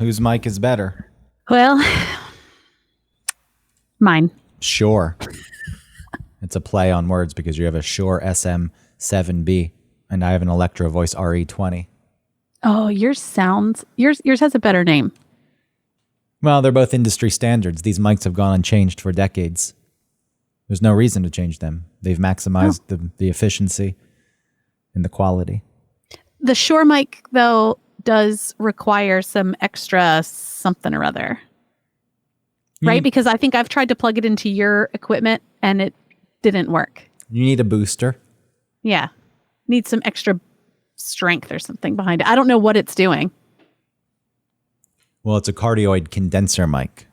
Whose mic is better? Well, mine. Shure. It's a play on words because you have a Shure SM7B and I have an Electro Voice RE20. Oh, yours has a better name. Well, they're both industry standards. These mics have gone unchanged for decades. There's no reason to change them. They've maximized the efficiency and the quality. The Shure mic, though, does require some extra something or other. Right? Because I think I've tried to plug it into your equipment and it didn't work. You need a booster. Yeah. Needs some extra strength or something behind it. I don't know what it's doing. Well, it's a cardioid condenser mic.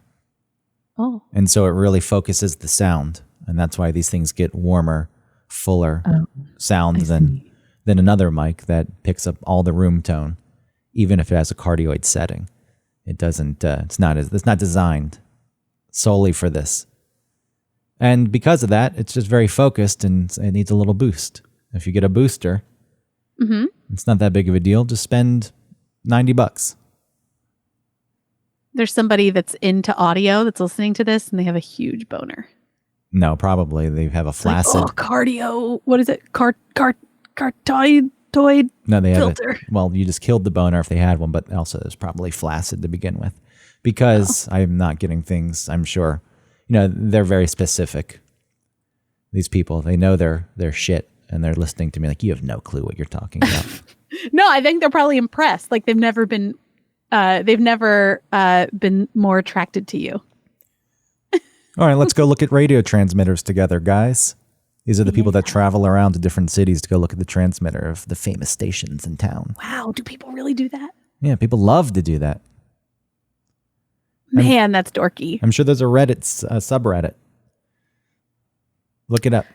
Oh. And so it really focuses the sound. And that's why these things get warmer, fuller sounds than another mic that picks up all the room tone, even if it has a cardioid setting. It doesn't, it's not designed solely for this. And because of that, it's just very focused and it needs a little boost. If you get a booster, it's not that big of a deal. Just spend $90. There's somebody that's into audio that's listening to this and they have a huge boner. No, probably. They have a flaccid. Like, cardio. What is it? Cartoid No, they have filter. Well, you just killed the boner if they had one, but also it's probably flaccid to begin with. Because I'm not getting things, I'm sure. They're very specific. These people, they know their shit and they're listening to me like, you have no clue what you're talking about. No, I think they're probably impressed. Like they've never been more attracted to you. All right, let's go look at radio transmitters together, guys. These are the people that travel around to different cities to go look at the transmitter of the famous stations in town. Wow, do people really do that? Yeah, people love to do that. Man, that's dorky. I'm sure there's a Reddit subreddit. Look it up.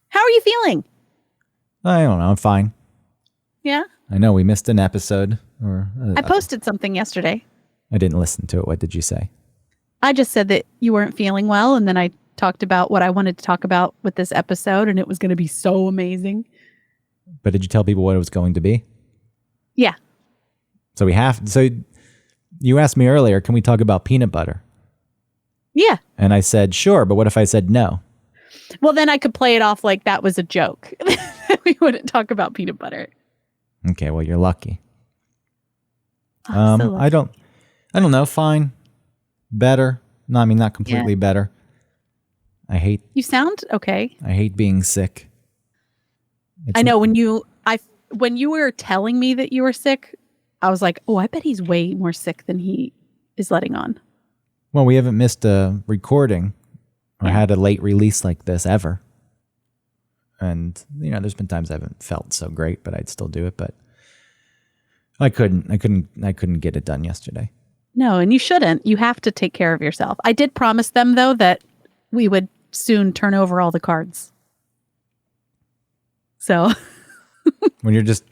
How are you feeling? I don't know. I'm fine. Yeah? I know we missed an episode. I posted something yesterday. I didn't listen to it. What did you say? I just said that you weren't feeling well, and then I talked about what I wanted to talk about with this episode, and it was going to be so amazing. But did you tell people what it was going to be? Yeah. So you asked me earlier, can we talk about peanut butter? Yeah. And I said, sure, but what if I said no? Well, then I could play it off like that was a joke. We wouldn't talk about peanut butter. Okay, well, you're lucky. Oh, so lucky. I don't know. Fine. Better. No, I mean, not completely better. You sound okay. I hate being sick. I know when you were telling me that you were sick, I was like, oh, I bet he's way more sick than he is letting on. Well, we haven't missed a recording or had a late release like this ever. And, there's been times I haven't felt so great, but I'd still do it. But I couldn't get it done yesterday. No, and you shouldn't. You have to take care of yourself. I did promise them, though, that we would soon turn over all the cards. So... When you're just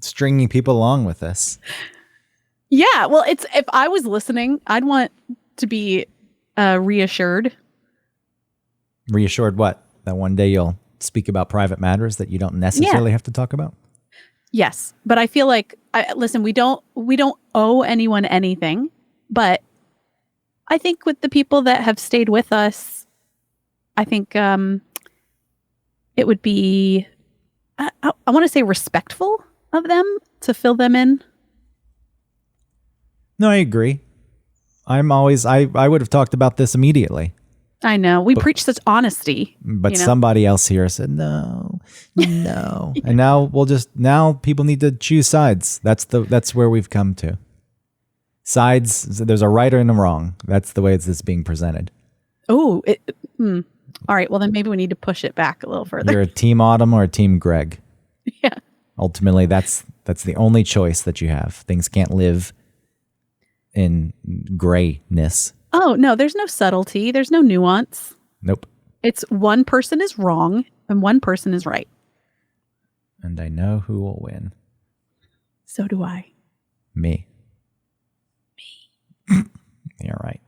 stringing people along with this. Yeah, well, if I was listening, I'd want to be reassured. Reassured what? That one day you'll speak about private matters that you don't necessarily have to talk about? Yes, but I feel like, listen, we don't owe anyone anything, but I think with the people that have stayed with us, I think it would be... I want to say respectful of them to fill them in. No, I agree. I would have talked about this immediately. I know. We preach such honesty. But somebody else here said, no. And now people need to choose sides. That's where we've come to. Sides, there's a right and a wrong. That's the way it's being presented. Oh, all right, well then maybe we need to push it back a little further. You're a team Autumn or a team Greg. Yeah. Ultimately, that's the only choice that you have. Things can't live in grayness. Oh, no, there's no subtlety. There's no nuance. Nope. It's one person is wrong and one person is right. And I know who will win. So do I. Me. You're right.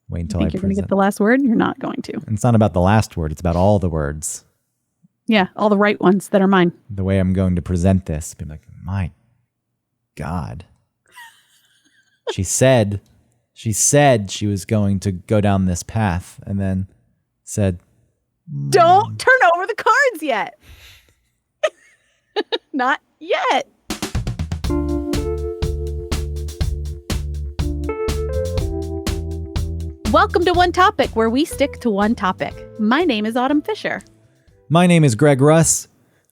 Wait until you're going to get the last word? You're not going to. It's not about the last word. It's about all the words. Yeah, all the right ones that are mine. The way I'm going to present this, be like, my God. She said she was going to go down this path and then said, Don't turn over the cards yet. Not yet. Welcome to One Topic, where we stick to one topic. My name is Autumn Fisher. My name is Greg Russ.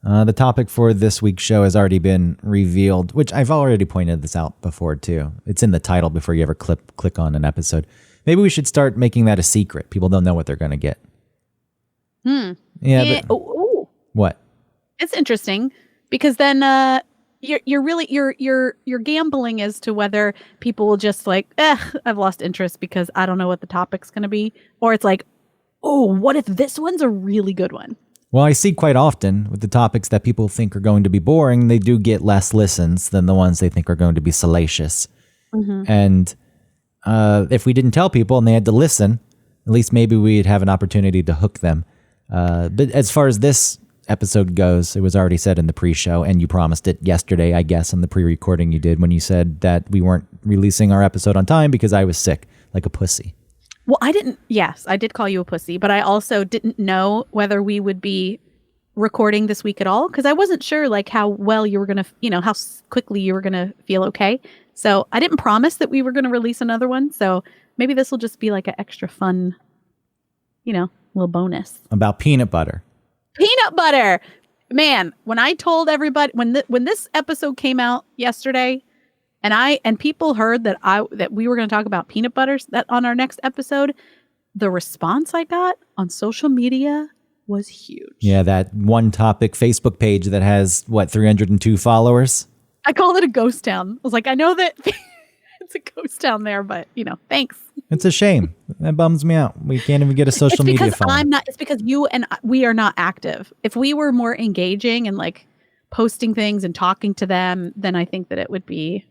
The topic for this week's show has already been revealed, which I've already pointed this out before, too. It's in the title before you ever click on an episode. Maybe we should start making that a secret. People don't know what they're going to get. Yeah. But, what? It's interesting because then you're gambling as to whether people will just like, I've lost interest because I don't know what the topic's going to be. Or it's like, oh, what if this one's a really good one? Well, I see quite often with the topics that people think are going to be boring, they do get less listens than the ones they think are going to be salacious. Mm-hmm. And if we didn't tell people and they had to listen, at least maybe we'd have an opportunity to hook them. But as far as this episode goes, it was already said in the pre-show, and you promised it yesterday, I guess, in the pre-recording you did when you said that we weren't releasing our episode on time because I was sick, like a pussy. Well, I did call you a pussy, but I also didn't know whether we would be recording this week at all because I wasn't sure like how well you were going to, how quickly you were going to feel okay. So I didn't promise that we were going to release another one. So maybe this will just be like an extra fun, little bonus. About peanut butter. Peanut butter. Man, when I told everybody, when this episode came out yesterday, and people heard that we were going to talk about peanut butters that on our next episode, the response I got on social media was huge. Yeah, that One Topic Facebook page that has 302 followers. I called it a ghost town. I was like, I know that it's a ghost town there, but thanks. It's a shame. That bums me out. We can't even get a social media following. It's because you and we are not active. If we were more engaging and like posting things and talking to them, then I think that it would be.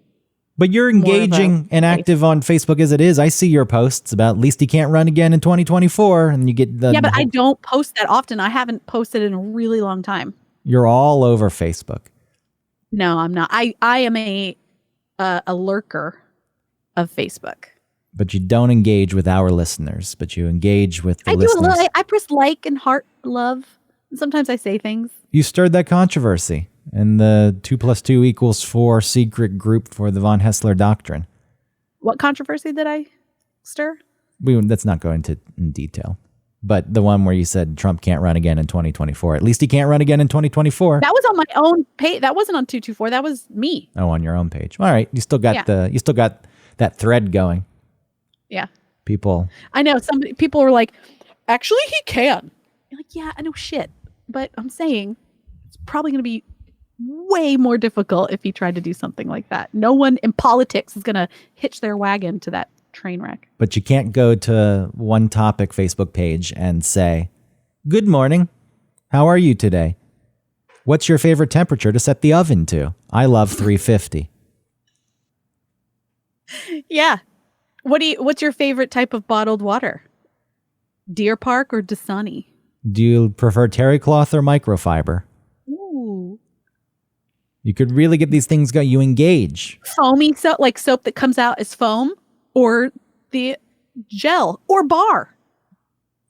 But you're engaging and active on Facebook as it is. I see your posts about at least he can't run again in 2024, and you get the. Yeah, but I don't post that often. I haven't posted in a really long time. You're all over Facebook. No, I'm not. I am a lurker of Facebook. But you don't engage with our listeners, but you engage with the listeners. I do. I press like and heart love. Sometimes I say things. You stirred that controversy in the 2 + 2 = 4 secret group for the von Hessler doctrine. What controversy did I stir? Let's not go into in detail. But the one where you said Trump can't run again in 2024. At least he can't run again in 2024. That was on my own page. That wasn't on 224. That was me. Oh, on your own page. All right. You still got that thread going. Yeah. People. I know. People were like, actually, he can. You're like, yeah, I know shit. But I'm saying it's probably going to be way more difficult if he tried to do something like that. No one in politics is going to hitch their wagon to that train wreck. But you can't go to One Topic Facebook page and say, good morning. How are you today? What's your favorite temperature to set the oven to? I love 350. Yeah. What's your favorite type of bottled water? Deer Park or Dasani? Do you prefer terry cloth or microfiber? Ooh. You could really get these things going. You engage. Foamy soap, like soap that comes out as foam, or the gel, or bar.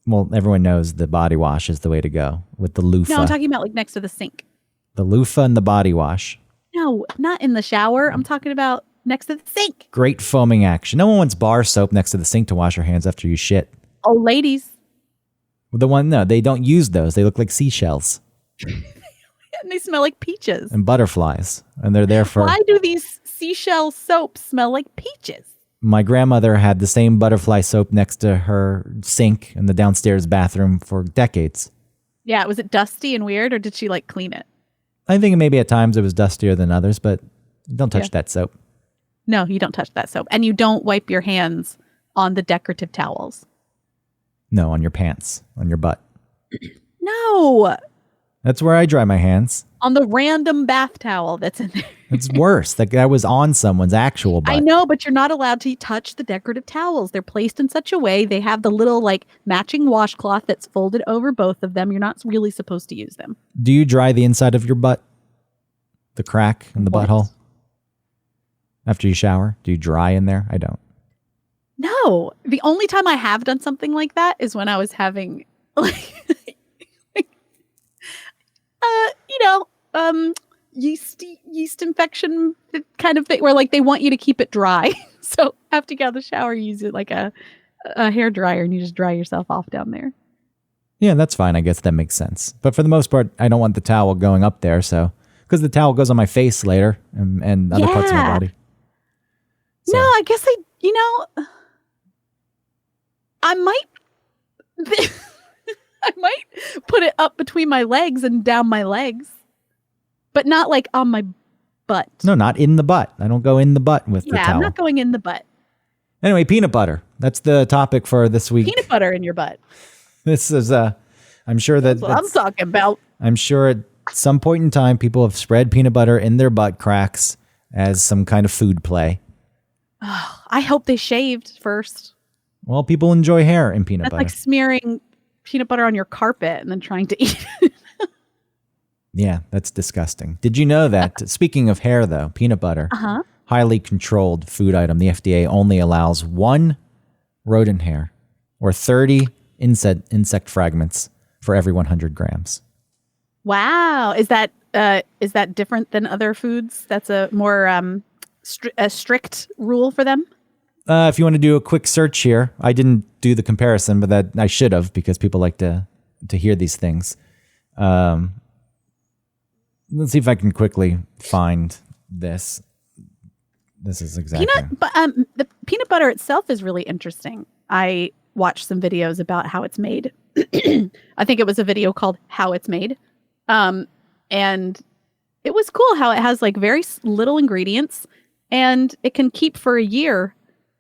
Well, everyone knows the body wash is the way to go with the loofah. No, I'm talking about like next to the sink. The loofah and the body wash. No, not in the shower. I'm talking about next to the sink. Great foaming action. No one wants bar soap next to the sink to wash your hands after you shit. Oh, ladies. No, they don't use those. They look like seashells. And they smell like peaches. And butterflies. And they're there for... Why do these seashell soaps smell like peaches? My grandmother had the same butterfly soap next to her sink in the downstairs bathroom for decades. Yeah, was it dusty and weird, or did she like clean it? I think maybe at times it was dustier than others, but don't touch that soap. No, you don't touch that soap. And you don't wipe your hands on the decorative towels. No, on your pants, on your butt. No. That's where I dry my hands. On the random bath towel that's in there. It's worse. That was on someone's actual butt. I know, but you're not allowed to touch the decorative towels. They're placed in such a way. They have the little like matching washcloth that's folded over both of them. You're not really supposed to use them. Do you dry the inside of your butt? The crack in the butthole? after you shower? Do you dry in there? I don't. No, the only time I have done something like that is when I was having like, yeast infection kind of thing, where like they want you to keep it dry. So after you get out of the shower, you use it like a hair dryer, and you just dry yourself off down there. Yeah, that's fine. I guess that makes sense. But for the most part, I don't want the towel going up there. So because the towel goes on my face later and other parts of my body. So. No, I guess I might I might put it up between my legs and down my legs, but not like on my butt. No, not in the butt. I don't go in the butt with the towel. Yeah, I'm not going in the butt. Anyway, peanut butter. That's the topic for this week. Peanut butter in your butt. This is, I'm sure that's what I'm talking about. I'm sure at some point in time, people have spread peanut butter in their butt cracks as some kind of food play. Oh, I hope they shaved first. Well, people enjoy hair in peanut butter. That's like smearing peanut butter on your carpet and then trying to eat it. Yeah, that's disgusting. Did you know that, speaking of hair, though, peanut butter, highly controlled food item, the FDA only allows 1 rodent hair or 30 insect fragments for every 100 grams. Wow. Is that different than other foods? That's a more strict rule for them? If you want to do a quick search here, I didn't do the comparison, but that I should have, because people like to hear these things. Let's see if I can quickly find this. This is exactly the peanut butter itself is really interesting. I watched some videos about how it's made. I think it was a video called "How It's Made," and it was cool how it has like very little ingredients, and it can keep for a year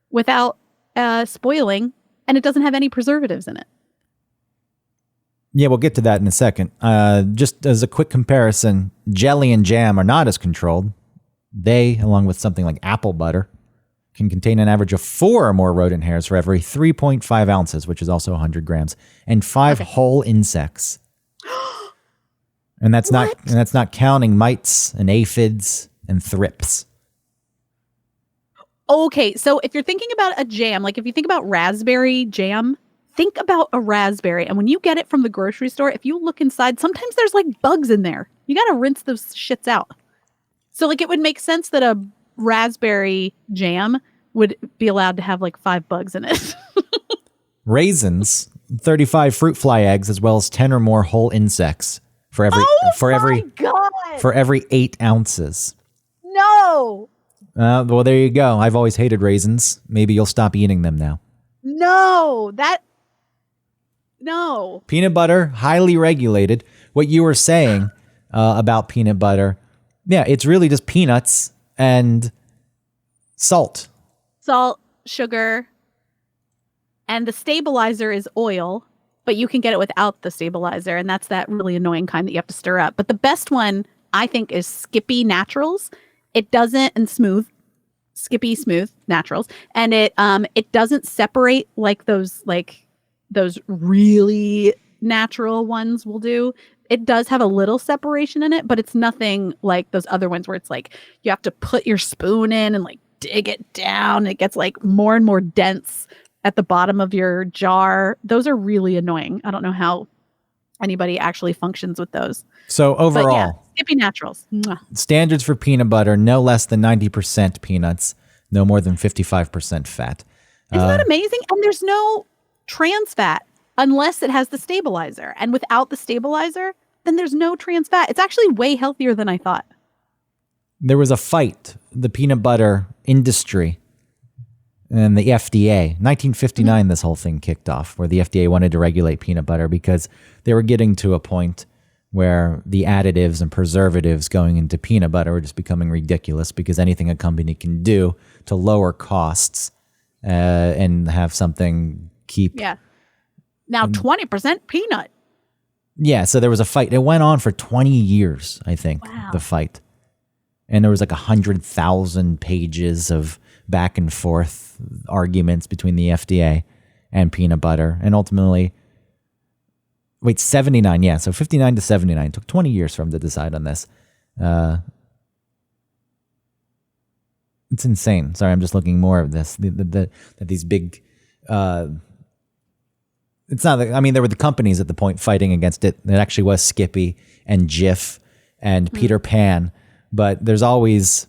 without spoiling, and it doesn't have any preservatives in it. Yeah, we'll get to that in a second. Just as a quick comparison, jelly and jam are not as controlled. They, along with something like apple butter, can contain an average of 4 or more rodent hairs for every 3.5 ounces, which is also 100 grams, and 5 whole insects. And that's not counting mites and aphids and thrips. Okay, so if you're thinking about a jam, like if you think about raspberry jam, think about a raspberry. And when you get it from the grocery store, if you look inside, sometimes there's like bugs in there. You got to rinse those shits out. So like it would make sense that a raspberry jam would be allowed to have like 5 bugs in it. Raisins, 35 fruit fly eggs, as well as 10 or more whole insects for every for every 8 ounces. No. Well, there you go. I've always hated raisins. Maybe you'll stop eating them now. No. Peanut butter, highly regulated. What you were saying about peanut butter, yeah, it's really just peanuts and salt. Salt, sugar, and the stabilizer is oil, but you can get it without the stabilizer, and that's that really annoying kind that you have to stir up. But the best one, I think, is Skippy Naturals. It doesn't, and Skippy Smooth Naturals, and it doesn't separate like those really natural ones will do. It does have a little separation in it, but it's nothing like those other ones where it's like you have to put your spoon in and like dig it down. It gets like more and more dense at the bottom of your jar. Those are really annoying. I don't know how anybody actually functions with those. So overall, Skippy Naturals. Mwah. Standards for peanut butter, no less than 90% peanuts, no more than 55% fat. Isn't that amazing? And there's no trans fat unless it has the stabilizer. And without the stabilizer, then there's no trans fat. It's actually way healthier than I thought. There was a fight, the peanut butter industry and the FDA. 1959, this whole thing kicked off, where the FDA wanted to regulate peanut butter because they were getting to a point where the additives and preservatives going into peanut butter were just becoming ridiculous, because anything a company can do to lower costs and have something keep... Yeah. Now 20% peanut. Yeah, so there was a fight. It went on for 20 years, I think, the fight. And there was like 100,000 pages of back and forth arguments between the FDA and peanut butter. And ultimately, 79, yeah, so 59 to 79. It took 20 years for them to decide on this. It's insane. Sorry, I'm just looking more of this. That these big. It's not. I mean, there were the companies at the point fighting against it. It actually was Skippy and Jif and Peter Pan, but there's always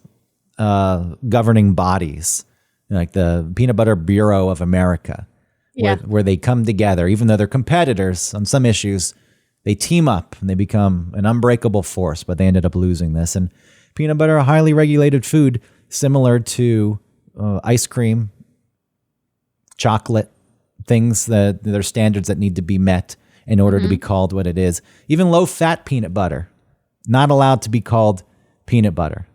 governing bodies like the Peanut Butter Bureau of America, where they come together, even though they're competitors on some issues. They team up and they become an unbreakable force, but they ended up losing this. And peanut butter, a highly regulated food, similar to ice cream, chocolate, things that there are standards that need to be met in order to be called what it is. Even low-fat peanut butter, not allowed to be called peanut butter.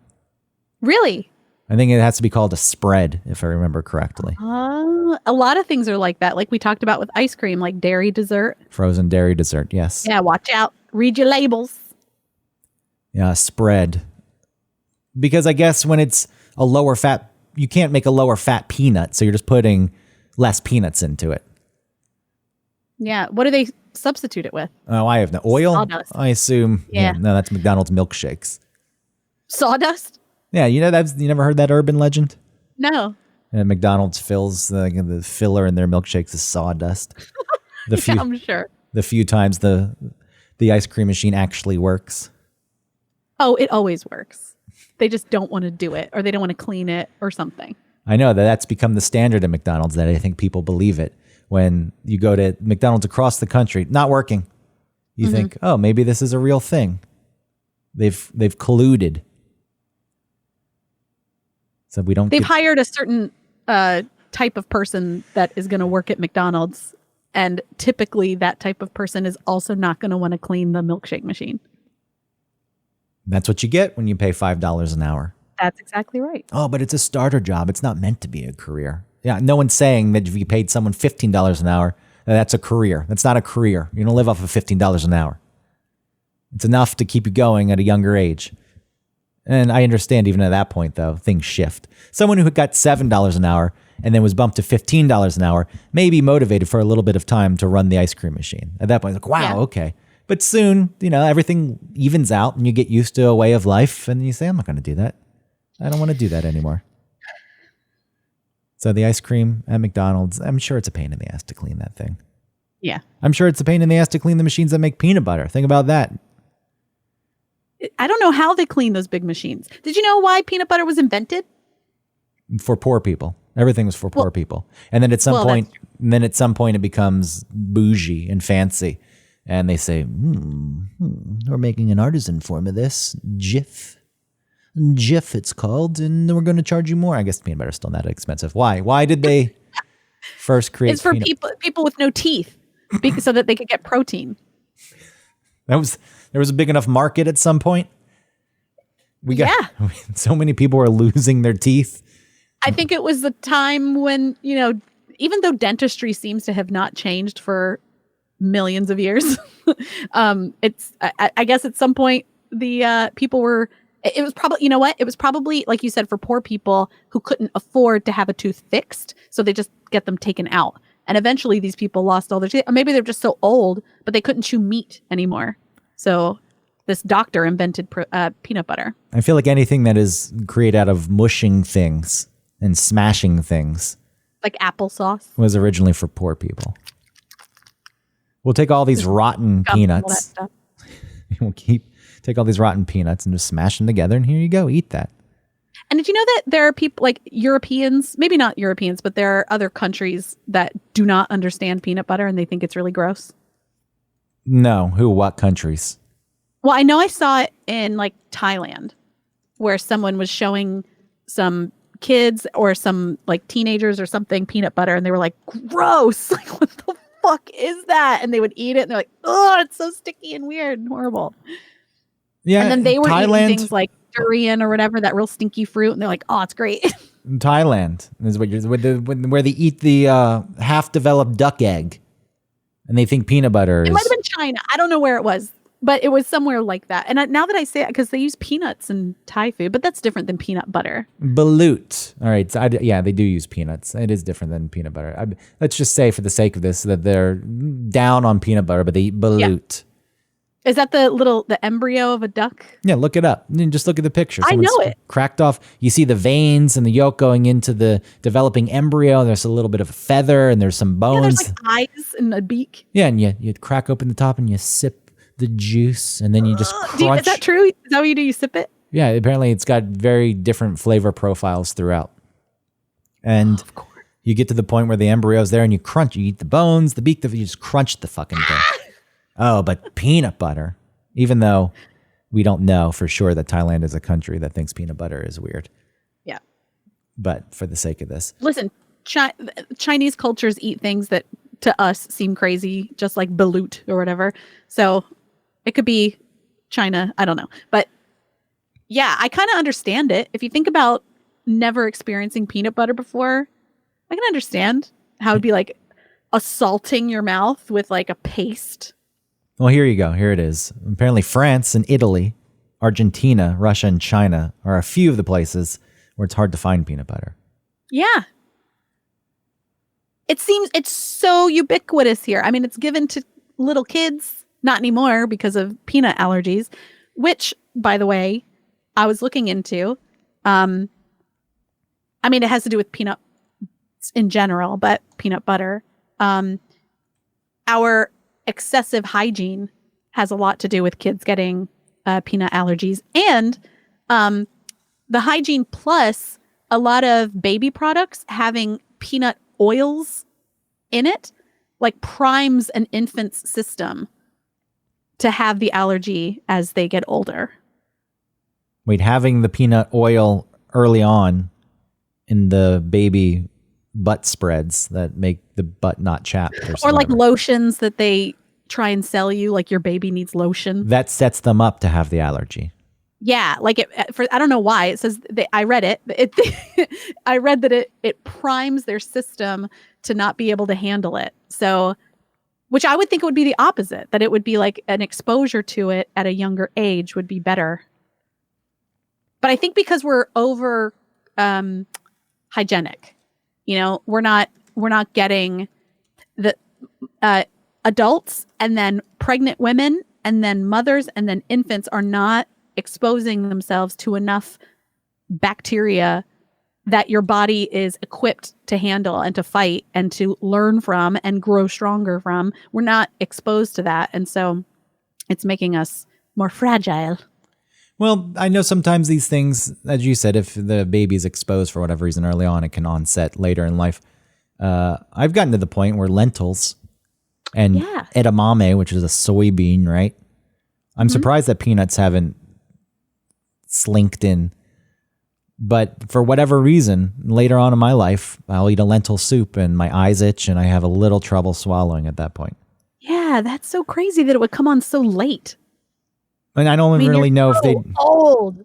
Really? I think it has to be called a spread, if I remember correctly. A lot of things are like that. Like we talked about with ice cream, like dairy dessert. Frozen dairy dessert, yes. Yeah, watch out. Read your labels. Yeah, spread. Because I guess when it's a lower fat, you can't make a lower fat peanut, so you're just putting less peanuts into it. Yeah. What do they substitute it with? Oh, I have no oil. Sawdust. I assume. Yeah. No, that's McDonald's milkshakes. Sawdust? Yeah, you never heard that urban legend? No. And McDonald's fills the filler in their milkshakes is sawdust. I'm sure. The few times the ice cream machine actually works. Oh, it always works. They just don't want to do it, or they don't want to clean it or something. I know that's become the standard at McDonald's, that I think people believe it. When you go to McDonald's across the country, not working. You think, oh, maybe this is a real thing. They've colluded. So we don't. They've hired a certain type of person that is going to work at McDonald's, and typically that type of person is also not going to want to clean the milkshake machine. That's what you get when you pay $5 an hour. That's exactly right. Oh, but it's a starter job. It's not meant to be a career. Yeah, no one's saying that if you paid someone $15 an hour, that's a career. That's not a career. You don't live off of $15 an hour. It's enough to keep you going at a younger age. And I understand even at that point, though, things shift. Someone who got $7 an hour and then was bumped to $15 an hour may be motivated for a little bit of time to run the ice cream machine. At that point, like, wow, okay. But soon, everything evens out and you get used to a way of life and you say, I'm not going to do that. I don't want to do that anymore. So the ice cream at McDonald's, I'm sure it's a pain in the ass to clean that thing. Yeah. I'm sure it's a pain in the ass to clean the machines that make peanut butter. Think about that. I don't know how they clean those big machines. Did you know why peanut butter was invented? For poor people. Everything was for poor people. And then at some point it becomes bougie and fancy. And they say, we're making an artisan form of this. Jif, it's called, and we're going to charge you more. I guess peanut butter is still not expensive. Why? Why did they first create? It's for people with no teeth, so that they could get protein. There was a big enough market at some point. So many people were losing their teeth. I think it was the time when even though dentistry seems to have not changed for millions of years, I guess at some point the people were. It was probably, it was probably, like you said, for poor people who couldn't afford to have a tooth fixed. So they just get them taken out. And eventually these people lost all their teeth. Or maybe they're just so old, but they couldn't chew meat anymore. So this doctor invented peanut butter. I feel like anything that is created out of mushing things and smashing things. Like applesauce. Was originally for poor people. We'll take all these rotten peanuts. We'll take all these rotten peanuts and just smash them together, and here you go, eat that. And did you know that there are people like Europeans, maybe not Europeans, but there are other countries that do not understand peanut butter and they think it's really gross? No. What countries? Well, I know I saw it in like Thailand, where someone was showing some kids or some like teenagers or something peanut butter, and they were like, gross. Like, what the fuck is that? And they would eat it and they're like, oh, it's so sticky and weird and horrible. Yeah, and then they were Thailand, eating things like durian or whatever, that real stinky fruit, and they're like, "Oh, it's great." In Thailand is where they eat the half-developed duck egg, and they think peanut butter. It might have been China. I don't know where it was, but it was somewhere like that. And now that I say it, because they use peanuts in Thai food, but that's different than peanut butter. Balut. All right. So they do use peanuts. It is different than peanut butter. Let's just say, for the sake of this, that they're down on peanut butter, but they eat balut. Is that the embryo of a duck? Yeah, look it up. And just look at the picture. I know Someone's it. cracked off. You see the veins and the yolk going into the developing embryo. There's a little bit of a feather and there's some Yeah, there's bones. like eyes and a beak. Yeah, and you crack open the top and you sip the juice and then you just crunch. Is that true? Is that what you do? You sip it? Yeah, apparently it's got very different flavor profiles throughout. And Of course. you get to the point where the embryo's there and you crunch. You eat the bones, the beak, you just crunch the fucking thing. Oh, but peanut butter, even though we don't know for sure that Thailand is a country that thinks peanut butter is weird. Yeah. But for the sake of this. Listen, Chinese cultures eat things that to us seem crazy, just like balut or whatever. So it could be China. I don't know. But yeah, I kind of understand it. If you think about never experiencing peanut butter before, I can understand how it'd be like assaulting your mouth with like a paste. Well, here you go. Here it is. Apparently France and Italy, Argentina, Russia, and China are a few of the places where it's hard to find peanut butter. Yeah. It seems it's so ubiquitous here. I mean, it's given to little kids, not anymore because of peanut allergies, which, by the way, I was looking into. I mean, it has to do with peanuts in general, but peanut butter. Our excessive hygiene has a lot to do with kids getting peanut allergies. And the hygiene plus a lot of baby products having peanut oils in it, like primes an infant's system to have the allergy as they get older. Wait, having the peanut oil early on in the baby butt spreads that make the butt not chapped or like lotions that they try and sell you, like your baby needs lotion. That sets them up to have the allergy. Yeah, like I don't know why. It says I read it. I read that it primes their system to not be able to handle it. So, which I would think it would be the opposite, that it would be like an exposure to it at a younger age would be better. But I think because we're over hygienic, we're not getting the adults and then pregnant women and then mothers and then infants are not exposing themselves to enough bacteria that your body is equipped to handle and to fight and to learn from and grow stronger from. We're not exposed to that. And so it's making us more fragile. Well, I know sometimes these things, as you said, if the baby is exposed for whatever reason early on, it can onset later in life. I've gotten to the point where lentils and edamame, which is a soybean, right? I'm surprised that peanuts haven't slinked in. But for whatever reason, later on in my life, I'll eat a lentil soup and my eyes itch and I have a little trouble swallowing at that point. Yeah, that's so crazy that it would come on so late. And I don't even really know if they old.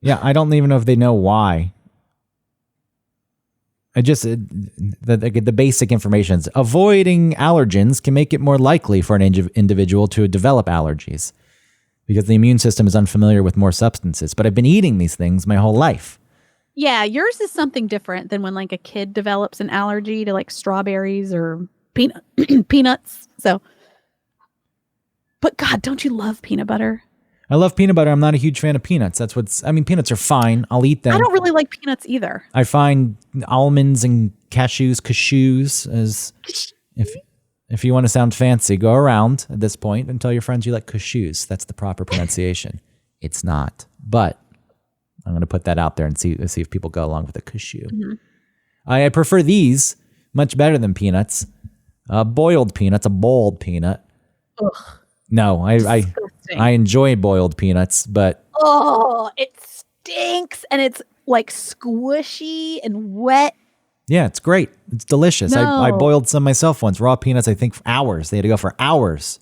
Yeah, I don't even know if they know why. The basic information is avoiding allergens can make it more likely for an individual to develop allergies because the immune system is unfamiliar with more substances. But I've been eating these things my whole life. Yeah, yours is something different than when like a kid develops an allergy to like strawberries or peanuts. So, but God, don't you love peanut butter? I love peanut butter. I'm not a huge fan of peanuts. Peanuts are fine. I'll eat them. I don't really like peanuts either. I find almonds and cashews as if you want to sound fancy, go around at this point and tell your friends you like cashews. That's the proper pronunciation. It's not, but I'm going to put that out there and see if people go along with a cashew. Mm-hmm. I prefer these much better than peanuts. Boiled peanuts, a boiled peanut. Ugh. No, I enjoy boiled peanuts, but it stinks and it's like squishy and wet. Yeah, it's great. It's delicious. No. I boiled some myself once. Raw peanuts, I think, for hours. They had to go for hours.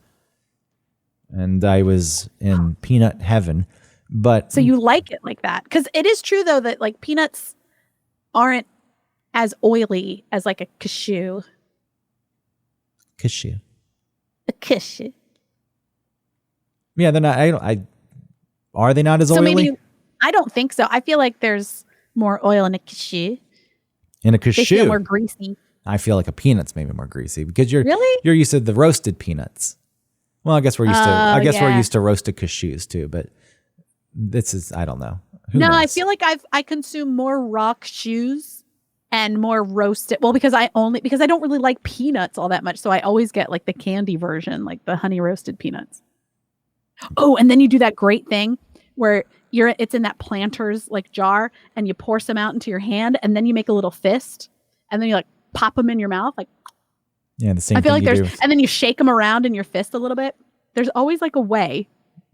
And I was in peanut heaven. But so you like it like that? Because it is true, though, that like peanuts aren't as oily as like a cashew. Cashew. A cashew. Yeah, they're not. Are they not as oily? Maybe I don't think so. I feel like there's more oil in a cashew. In a cashew, they feel more greasy. I feel like a peanut's maybe more greasy because you're really used to the roasted peanuts. Well, I guess we're used to. I guess we're yeah. used to roasted cashews too, but this is. I don't know. Who No, knows? I feel like I consume more raw cashews and more roasted. Well, because I don't really like peanuts all that much, so I always get like the candy version, like the honey roasted peanuts. Oh, and then you do that great thing where it's in that Planters like jar, and you pour some out into your hand, and then you make a little fist, and then you like pop them in your mouth, like. Yeah, the same. I feel like thing there's, and then you shake them around in your fist a little bit. There's always like a way.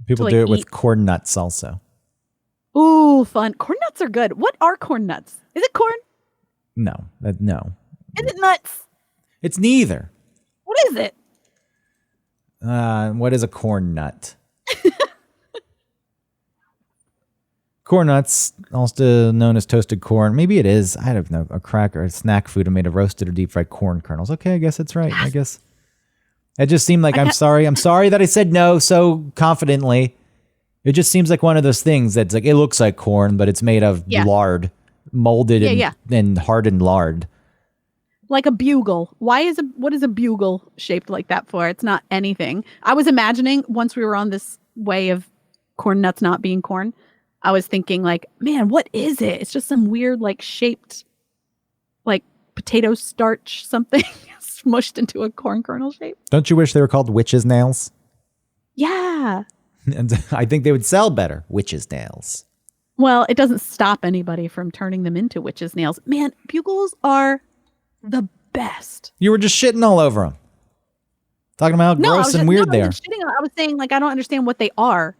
People to, do like, it with eat. corn nuts also. Ooh, fun! Corn nuts are good. What are corn nuts? Is it corn? No, no. Is it nuts? It's neither. What is it? What is a corn nut? Corn nuts, also known as toasted corn. Maybe it is. I don't know. A cracker, a snack food made of roasted or deep fried corn kernels. Okay, I guess that's right. I guess. It just seemed like I'm sorry. I'm sorry that I said no so confidently. It just seems like one of those things that's like, it looks like corn, but it's made of lard, molded and hardened lard. Like a bugle. What is a bugle shaped like that for? It's not anything. I was imagining once we were on this way of corn nuts not being corn, I was thinking like, man, what is it? It's just some weird like shaped like potato starch something smushed into a corn kernel shape. Don't you wish they were called witch's nails? Yeah. And I think they would sell better. Witch's nails. Well, it doesn't stop anybody from turning them into witch's nails. Man, bugles are the best. You were just shitting all over them. Talking about how gross and weird they are. I was saying, like, I don't understand what they are.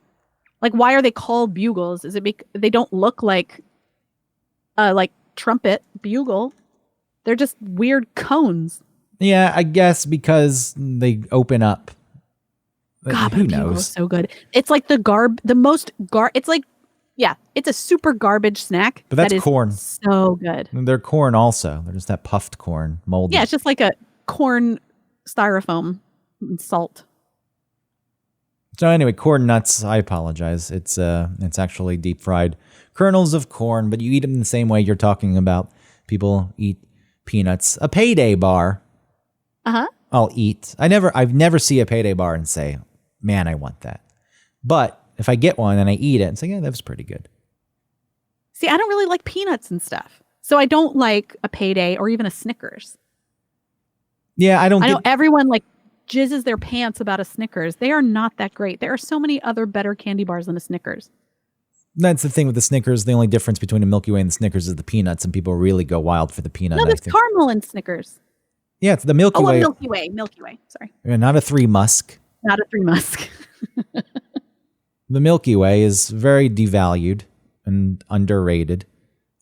Like, why are they called bugles? Is it because they don't look like trumpet bugle? They're just weird cones. Yeah, I guess because they open up. God, who knows? So good. It's like it's a super garbage snack. But that's corn. So good. And they're corn also. They're just that puffed corn molded. Yeah, it's just like a corn styrofoam and salt. So anyway, corn nuts, I apologize. It's actually deep fried kernels of corn, but you eat them the same way you're talking about. People eat peanuts. A Payday bar. Uh-huh. I'll eat. I've never see a Payday bar and say, man, I want that. But if I get one and I eat it and say, yeah, that was pretty good. See, I don't really like peanuts and stuff. So I don't like a Payday or even a Snickers. Yeah, I know everyone like jizzes their pants about a Snickers. They are not that great. There are so many other better candy bars than a Snickers. That's the thing with the Snickers. The only difference between a Milky Way and the Snickers is the peanuts, and people really go wild for the peanut. No, there's caramel in Snickers. Yeah, it's the Milky Way. Oh, Milky Way. Sorry. Not a Three Musk. Not a Three Musk. The Milky Way is very devalued and underrated.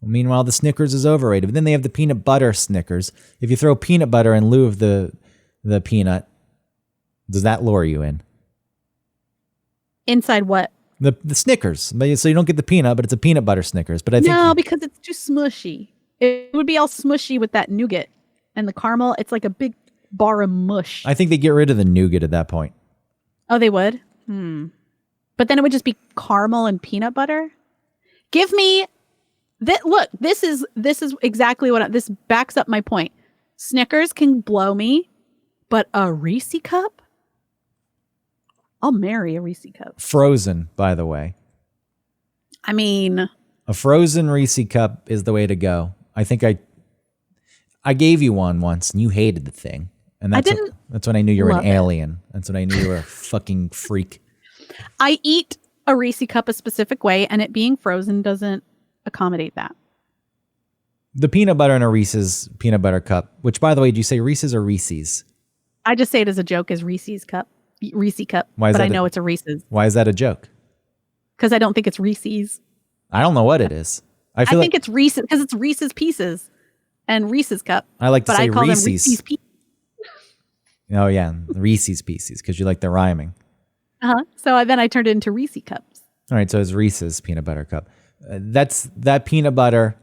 Meanwhile, the Snickers is overrated. But then they have the peanut butter Snickers. If you throw peanut butter in lieu of the peanut, does that lure you in? Inside what? The Snickers. So you don't get the peanut, but it's a peanut butter Snickers. But I think no, because it's too smushy. It would be all smushy with that nougat and the caramel. It's like a big bar of mush. I think they get rid of the nougat at that point. Oh, they would? But then it would just be caramel and peanut butter. Give me that. Look, this is exactly what this backs up my point. Snickers can blow me, but a Reese cup? I'll marry a Reese cup. Frozen, by the way. I mean, a frozen Reese cup is the way to go. I think I gave you one once and you hated the thing. And that's when I knew you were an alien. That's when I knew you were a fucking freak. I eat a Reese cup a specific way, and it being frozen doesn't accommodate that. The peanut butter in a Reese's peanut butter cup, which, by the way, do you say Reese's or Reese's? I just say it as a joke as Reese's cup. Reese cup. Why is but that I know it's a Reese's. Why is that a joke? Because I don't think it's Reese's. I don't know what it is. I think it's Reese's because it's Reese's Pieces and Reese's cup. I like to say I call Reese's. Them Reese's Pieces. Oh, yeah. Reese's Pieces because you like the rhyming. So then I turned it into Reese cups. All right. So it's Reese's peanut butter cup. That peanut butter.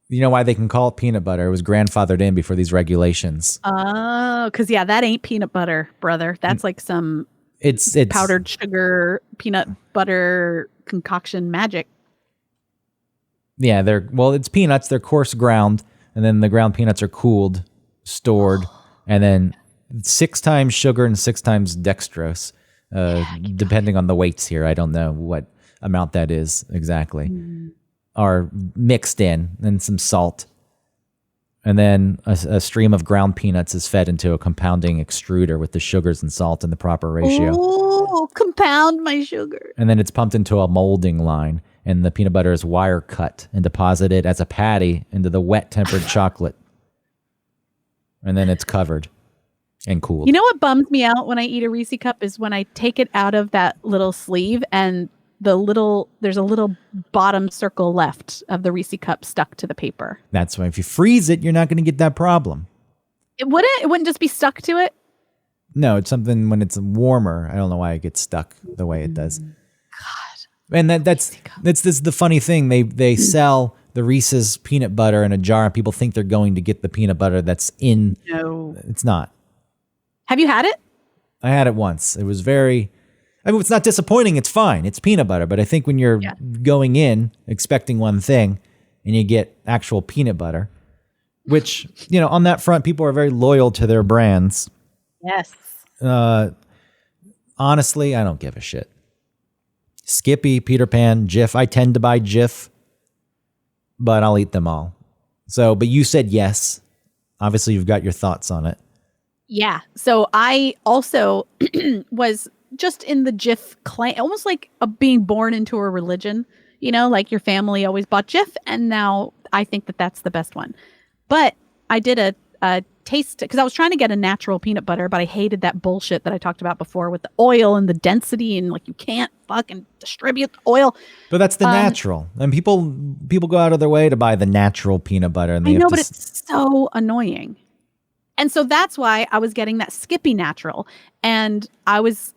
You know why they can call it peanut butter? It was grandfathered in before these regulations. Oh, because that ain't peanut butter, brother. That's like some it's powdered sugar peanut butter concoction magic. Yeah, it's peanuts. They're coarse ground, and then the ground peanuts are cooled, stored, and then 6 times sugar and 6 times dextrose. depending on the weights here. I don't know what amount that is exactly, are mixed in, and some salt. And then a stream of ground peanuts is fed into a compounding extruder with the sugars and salt in the proper ratio. Oh, compound my sugar. And then it's pumped into a molding line, and the peanut butter is wire cut and deposited as a patty into the wet tempered chocolate. And then it's covered and cooled. You know what bums me out when I eat a Reese cup is when I take it out of that little sleeve and there's a little bottom circle left of the Reese cup stuck to the paper. That's why if you freeze it, you're not going to get that problem. It wouldn't just be stuck to it? No, it's something when it's warmer. I don't know why it gets stuck the way it does. God. And that's the funny thing. They sell the Reese's peanut butter in a jar, and people think they're going to get the peanut butter that's in. No. It's not. Have you had it? I had it once. It was it's not disappointing. It's fine. It's peanut butter. But I think when you're going in expecting one thing and you get actual peanut butter, which, on that front, people are very loyal to their brands. Yes. Honestly, I don't give a shit. Skippy, Peter Pan, Jif. I tend to buy Jif, but I'll eat them all. So, but you said yes. Obviously, you've got your thoughts on it. Yeah. So I also was just in the Jif clan, almost like being born into a religion, like your family always bought Jif, and now I think that that's the best one. But I did a taste, because I was trying to get a natural peanut butter, but I hated that bullshit that I talked about before with the oil and the density, and like you can't fucking distribute the oil. But that's the natural, and people go out of their way to buy the natural peanut butter. And they but it's so annoying. And so that's why I was getting that Skippy natural, and I was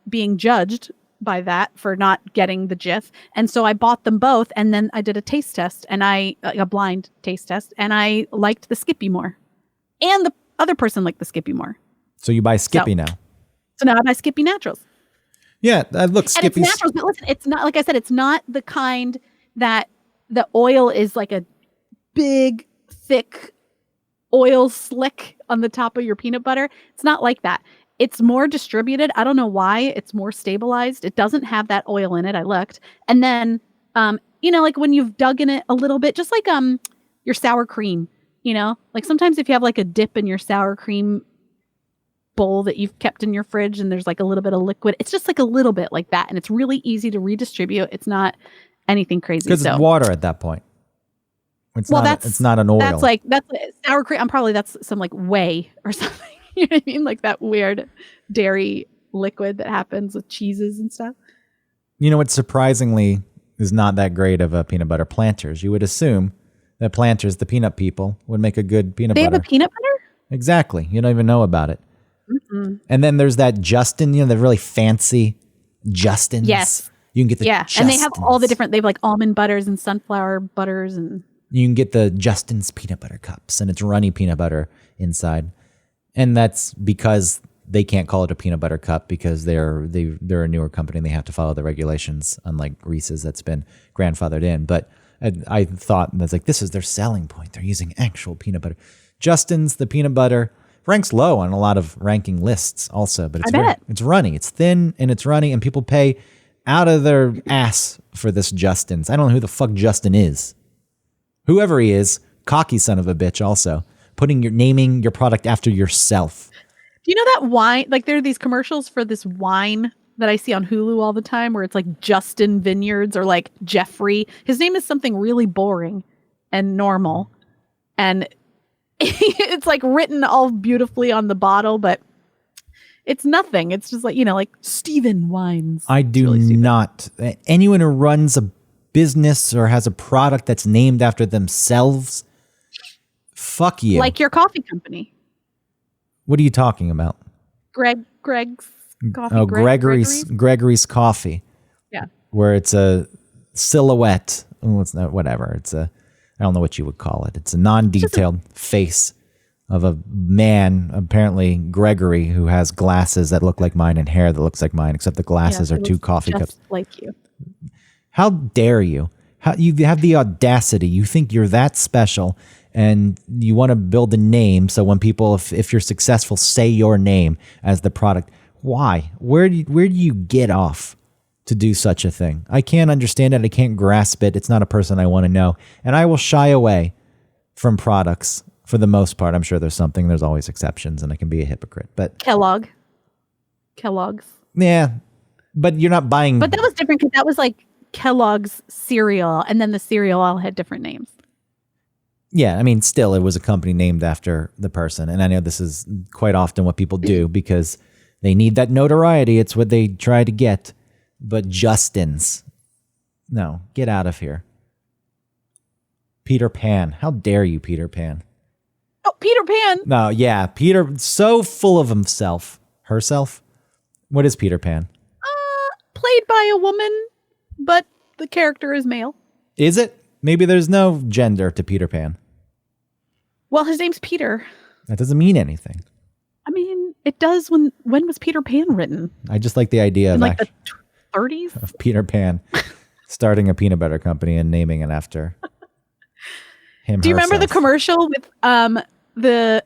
being judged by that for not getting the Jif. And so I bought them both, and then I did a taste test, and a blind taste test, and I liked the Skippy more. And the other person liked the Skippy more. So you buy Skippy now? So now I buy Skippy Naturals. Yeah, look, Skippy's... And it's naturals, but listen, it's not, like I said, it's not the kind that the oil is like a big, thick oil slick on the top of your peanut butter. It's not like that. It's more distributed. I don't know why. It's more stabilized. It doesn't have that oil in it. I looked. And then, like when you've dug in it a little bit, just like your sour cream, like sometimes if you have like a dip in your sour cream bowl that you've kept in your fridge and there's like a little bit of liquid, it's just like a little bit like that. And it's really easy to redistribute. It's not anything crazy. Because it's water at that point. It's not an oil. That's sour cream. That's some like whey or something. You know what I mean? Like that weird dairy liquid that happens with cheeses and stuff. What surprisingly is not that great of a peanut butter? Planters. You would assume that Planters, the peanut people, would make a good peanut butter. They have a peanut butter? Exactly. You don't even know about it. Mm-hmm. And then there's that Justin, the really fancy Justins. Yes. You can get the Justins. And they have all the different, they have like almond butters and sunflower butters and... You can get the Justin's peanut butter cups, and it's runny peanut butter inside. And that's because they can't call it a peanut butter cup because they're a newer company and they have to follow the regulations, unlike Reese's that's been grandfathered in. But I thought, that's like, this is their selling point. They're using actual peanut butter. Justin's, the peanut butter, ranks low on a lot of ranking lists also. But it's runny. It's thin and it's runny, and people pay out of their ass for this Justin's. I don't know who the fuck Justin is. Whoever he is, cocky son of a bitch also. Naming your product after yourself. Do you know that wine? Like there are these commercials for this wine that I see on Hulu all the time where it's like Justin Vineyards or like Jeffrey. His name is something really boring and normal. And it's like written all beautifully on the bottle, but it's nothing. It's just like, like Stephen Wines. I do really not. Anyone who runs a business or has a product that's named after themselves, fuck you. Like your coffee company. What are you talking about? Greg's coffee. Oh, Gregory's coffee. Yeah. Where it's a silhouette. Oh, it's not, whatever. I don't know what you would call it. It's a non-detailed face of a man, apparently Gregory, who has glasses that look like mine and hair that looks like mine, except the glasses are two coffee cups. Like you. How dare you? How you have the audacity? You think you're that special, and you want to build a name so when people, if you're successful, say your name as the product. Why? Where do you get off to do such a thing? I can't understand it. I can't grasp it. It's not a person I want to know. And I will shy away from products for the most part. I'm sure there's always exceptions, and I can be a hypocrite. But Kellogg's. Yeah. But you're not buying. But that was different because that was like Kellogg's cereal, and then the cereal all had different names. Yeah, I mean, still, it was a company named after the person. And I know this is quite often what people do because they need that notoriety. It's what they try to get. But Justin's. No, get out of here. Peter Pan. How dare you, Peter Pan? Oh, Peter Pan. No, yeah, Peter, so full of himself. Herself? What is Peter Pan? Played by a woman, but the character is male. Is it? Maybe there's no gender to Peter Pan. Well, his name's Peter. That doesn't mean anything. I mean, it does when was Peter Pan written? I just like the idea In of like the 30s? of Peter Pan starting a peanut butter company and naming it after him. Do you remember the herself. commercial with the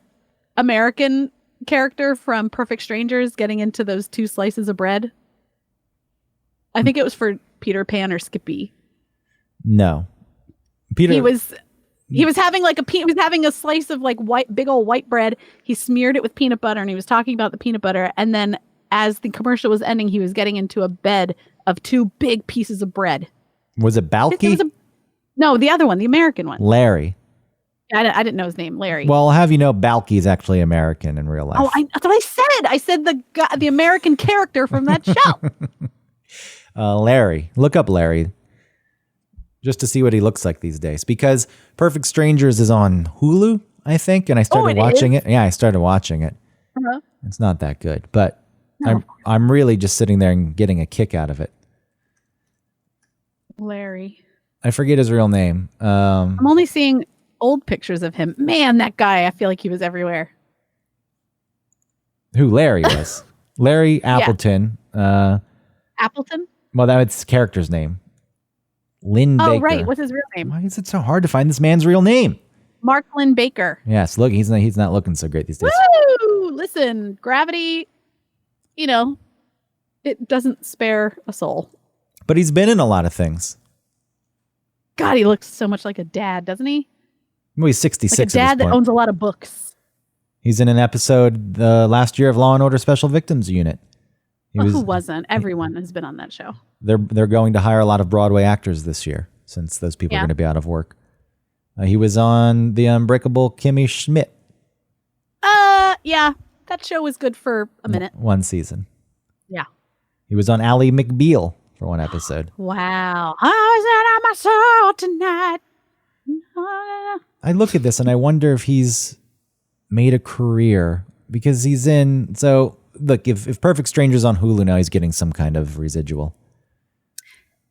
American character from Perfect Strangers getting into those 2 slices of bread? I think it was for Peter Pan or Skippy. No. Peter He was having like he was having a slice of like big old white bread. He smeared it with peanut butter and he was talking about the peanut butter, and then as the commercial was ending, he was getting into a bed of 2 big pieces of bread. Was it Balky? No, the other one, the American one. Larry. I didn't know his name, Larry. Well, I'll have you know, Balky's actually American in real life. Oh, that's what I said. I said the American character from that show. Larry. Look up Larry. Just to see what he looks like these days. Because Perfect Strangers is on Hulu, I think. And I started watching it. Yeah, I started watching it. Uh-huh. It's not that good. But No. I'm really just sitting there and getting a kick out of it. Larry. I forget his real name. I'm only seeing old pictures of him. Man, that guy, I feel like he was everywhere. Who Larry was. Larry Appleton. Appleton? Well, that's his character's name. Lynn Baker. Oh, right. What's his real name? Why is it so hard to find this man's real name? Mark Lynn Baker. Yes, look, he's not looking so great these days. Woo! Listen, Gravity, it doesn't spare a soul. But he's been in a lot of things. God, he looks so much like a dad, doesn't he? Well, he's 66 Like a dad at this that point. owns a lot of books. He's in an episode last year of Law and Order Special Victims Unit. Who wasn't? Everyone has been on that show. They're going to hire a lot of Broadway actors this year since those people are going to be out of work. He was on the Unbreakable Kimmy Schmidt. Yeah, that show was good for a minute. One season. Yeah. He was on Ally McBeal for one episode. Wow. I was out on my soul tonight. I look at this and I wonder if he's made a career because he's in. So look, if Perfect Stranger's on Hulu now, he's getting some kind of residual.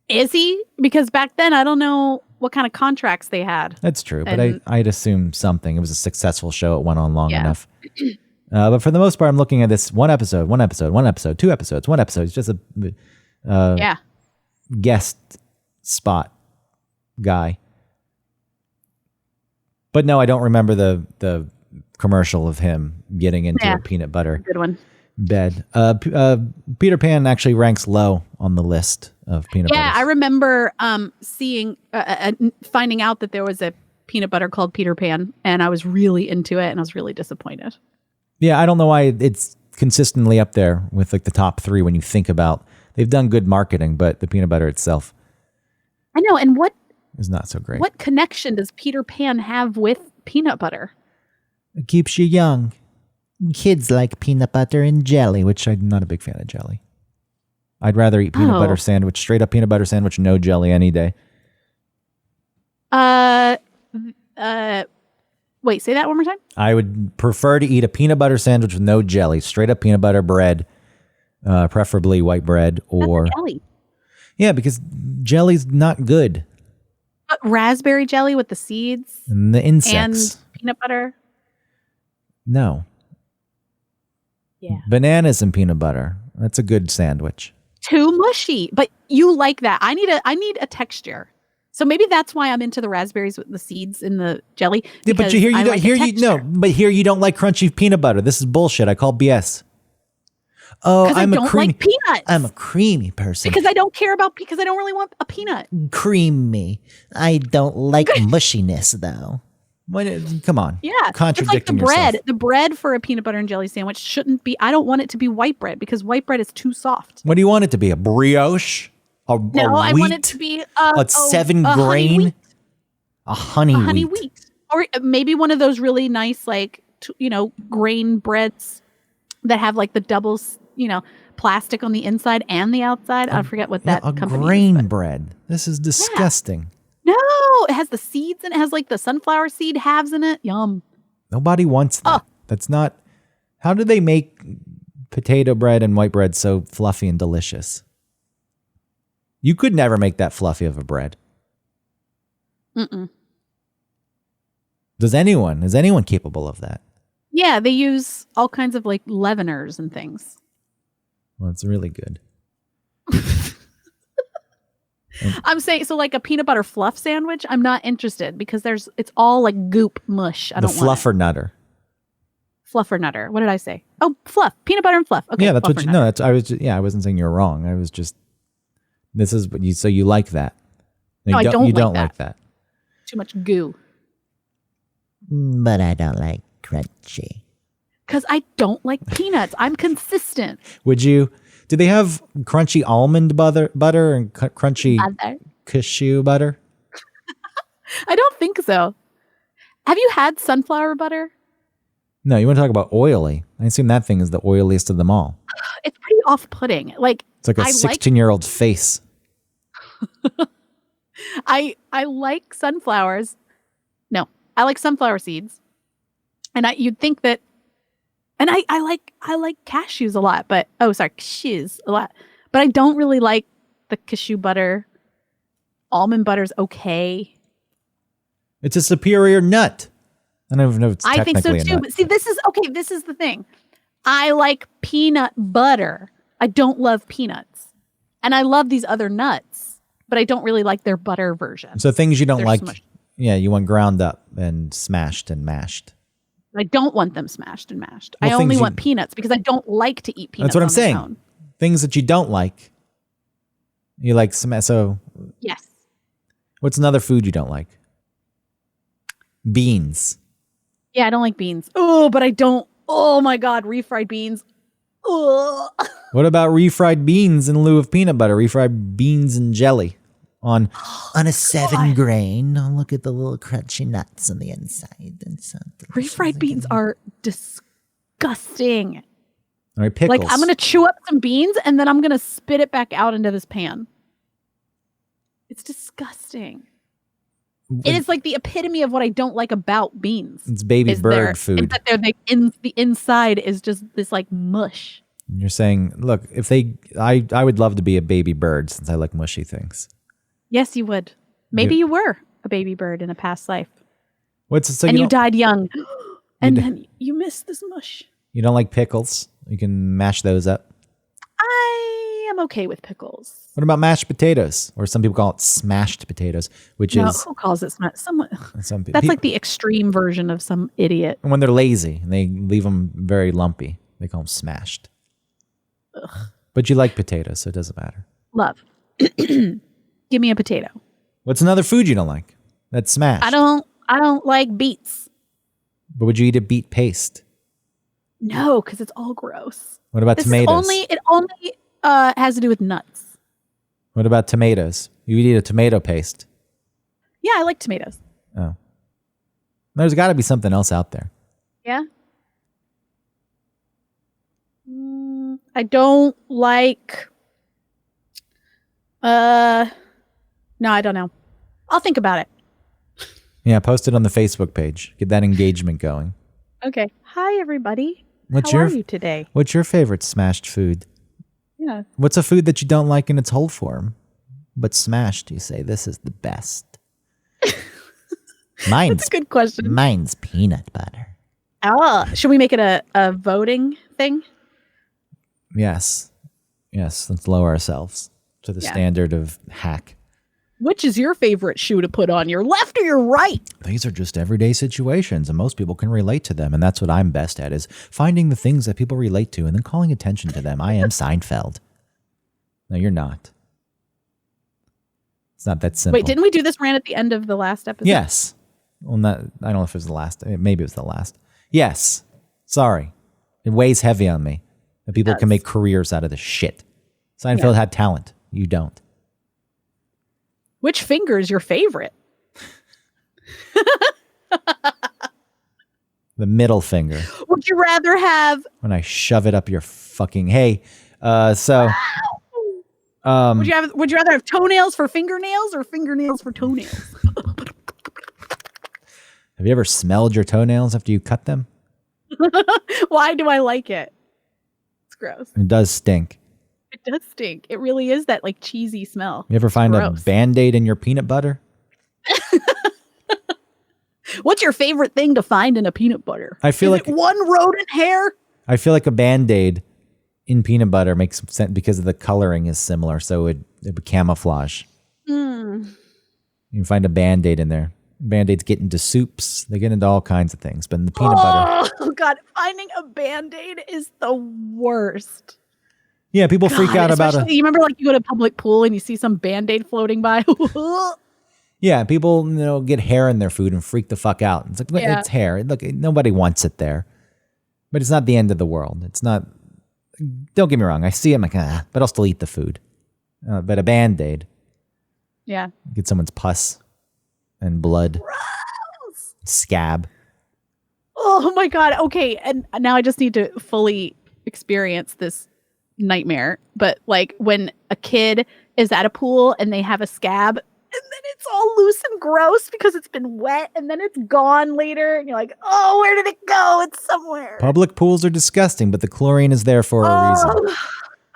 Is he? Because back then, I don't know what kind of contracts they had. That's true, but I'd assume something. It was a successful show. It went on long Yeah. enough. But for the most part, I'm looking at this one episode, 2 episodes, 1 episode. It's just a guest spot guy. But no, I don't remember the commercial of him getting into a peanut butter Good one. bed. Peter Pan actually ranks low on the list of peanut butters. Yeah, I remember seeing, finding out that there was a peanut butter called Peter Pan, and I was really into it, and I was really disappointed. Yeah, I don't know why it's consistently up there with like the top 3 when you think about. They've done good marketing, but the peanut butter itself I know, and what is not so great. What connection does Peter Pan have with peanut butter? It keeps you young. Kids like peanut butter and jelly, which I'm not a big fan of jelly. I'd rather eat peanut butter sandwich, straight up peanut butter sandwich, no jelly any day. Wait, say that one more time. I would prefer to eat a peanut butter sandwich with no jelly, straight up peanut butter bread, preferably white bread or Jelly. Yeah, because jelly's not good. But raspberry jelly with the seeds And the insects. and peanut butter. No. Yeah. Bananas and peanut butter. That's a good sandwich. Too mushy, but you like that. I need a texture. So maybe that's why I'm into the raspberries with the seeds in the jelly. Yeah, but here you don't. Here you no. But here you don't like crunchy peanut butter. This is bullshit. I call BS. Oh, Because I don't like peanuts. I'm a creamy person. Because I don't care about, because I don't really want a peanut. Creamy. I don't like mushiness though. Come on. Yeah. It's like Contradicting the bread. yourself. The bread for a peanut butter and jelly sandwich shouldn't be, I don't want it to be white bread because white bread is too soft. What do you want it to be? A brioche? No, I want it to be a 7 grain? A honey wheat. Or maybe one of those really nice, like, grain breads that have like the doubles, plastic on the inside and the outside. I forget what that company grain is. bread. This is disgusting. No, it has the seeds and it has like the sunflower seed halves in it. Yum. Nobody wants that. That's not. How do they make potato bread and white bread so fluffy and delicious? You could never make that fluffy of a bread. Mm-mm. Is anyone capable of that? Yeah, they use all kinds of like leaveners and things. Well, it's really good. I'm saying, so like a peanut butter fluff sandwich, I'm not interested because it's all like goop mush. I don't want it. Fluffernutter. Fluffernutter. What did I say? Oh, fluff. Peanut butter and fluff. Okay. Yeah, that's what you know. I wasn't saying you're wrong. I was just, this is what so you like that. No, I don't You like don't that. like that. Too much goo. But I don't like crunchy. Because I don't like peanuts. I'm consistent. Do they have crunchy almond butter and crunchy cashew butter? I don't think so. Have you had sunflower butter? No, you want to talk about oily. I assume that thing is the oiliest of them all. It's pretty off-putting. It's like a 16-year-old face. I like sunflowers. No, I like sunflower seeds. And you'd think that, and I like cashews a lot, cashews a lot. But I don't really like the cashew butter. Almond butter's okay. It's a superior nut. I don't even know if it's technically I think so too. But see, this is the thing. I like peanut butter. I don't love peanuts. And I love these other nuts, but I don't really like their butter version. So things you don't like, smushed. Yeah, you want ground up and smashed and mashed. I don't want them smashed and mashed. I only want peanuts because I don't like to eat peanuts. That's what I'm on their saying. own. Things that you don't like. You like so. Yes. What's another food you don't like? Beans. Yeah, I don't like beans. Oh, but I don't. Oh my God, refried beans. Oh. What about refried beans in lieu of peanut butter? Refried beans and jelly on a 7 grain. Oh, look at the little crunchy nuts on the inside. Refried beans are disgusting. All right, pickles. Like I'm gonna chew up some beans and then I'm gonna spit it back out into this pan. It's disgusting. It is like the epitome of what I don't like about beans. It's baby bird food. The inside is just this like mush. You're saying, look, I would love to be a baby bird since I like mushy things. Yes, you would. Maybe you were a baby bird in a past life. You died young. And then you missed this mush. You don't like pickles? You can mash those up. I am okay with pickles. What about mashed potatoes? Or some people call it smashed potatoes, which is... who calls it smashed? Some people, that's like the extreme version of some idiot. And when they're lazy and they leave them very lumpy, they call them smashed. Ugh. But you like potatoes, so it doesn't matter. Love. Give me a potato. What's another food you don't like? That's smashed. I don't like beets. But would you eat a beet paste? No, because it's all gross. What about tomatoes? It only has to do with nuts. What about tomatoes? You would eat a tomato paste. Yeah, I like tomatoes. Oh. There's got to be something else out there. Yeah? I don't like... No, I don't know. I'll think about it. Yeah, post it on the Facebook page. Get that engagement going. Okay. Hi, everybody. How are you today? What's your favorite smashed food? Yeah. What's a food that you don't like in its whole form, but smashed, you say, this is the best? That's a good question. Mine's peanut butter. Oh, should we make it a voting thing? Yes. Let's lower ourselves to the standard of hack. Which is your favorite shoe to put on, your left or your right? These are just everyday situations, and most people can relate to them. And that's what I'm best at, is finding the things that people relate to and then calling attention to them. I am Seinfeld. No, you're not. It's not that simple. Wait, didn't we do this rant at the end of the last episode? Yes. Well, not, I don't know if it was the last. Maybe it was the last. Yes. Sorry. It weighs heavy on me that people can make careers out of this shit. Seinfeld had talent. You don't. Which finger is your favorite? The middle finger. Would you rather have... When I shove it up your fucking... Hey, so... would you rather have toenails for fingernails or fingernails for toenails? Have you ever smelled your toenails after you cut them? Why do I like it? It's gross. It does stink. It does stink. It really is that like cheesy smell. You ever find a Band-Aid in your peanut butter? What's your favorite thing to find in a peanut butter? I feel like one rodent hair. I feel like a Band-Aid in peanut butter makes sense because the coloring is similar, so it would camouflage. You can find a Band-Aid in there. Band-Aids get into soups. They get into all kinds of things. But in the peanut butter... Oh, God. Finding a Band-Aid is the worst. Yeah, people freak out about it. You remember like you go to a public pool and you see some Band-Aid floating by? Yeah, people get hair in their food and freak the fuck out. It's like, it's hair. Look, nobody wants it there. But it's not the end of the world. It's not... Don't get me wrong. I see it, I'm like, but I'll still eat the food. But a Band-Aid. Yeah. Get someone's pus and blood. Gross. Scab. Oh my God. Okay. And now I just need to fully experience this nightmare. But like when a kid is at a pool and they have a scab and then it's all loose and gross because it's been wet and then it's gone later and you're like, oh, where did it go? It's somewhere. Public pools are disgusting, but the chlorine is there for a reason.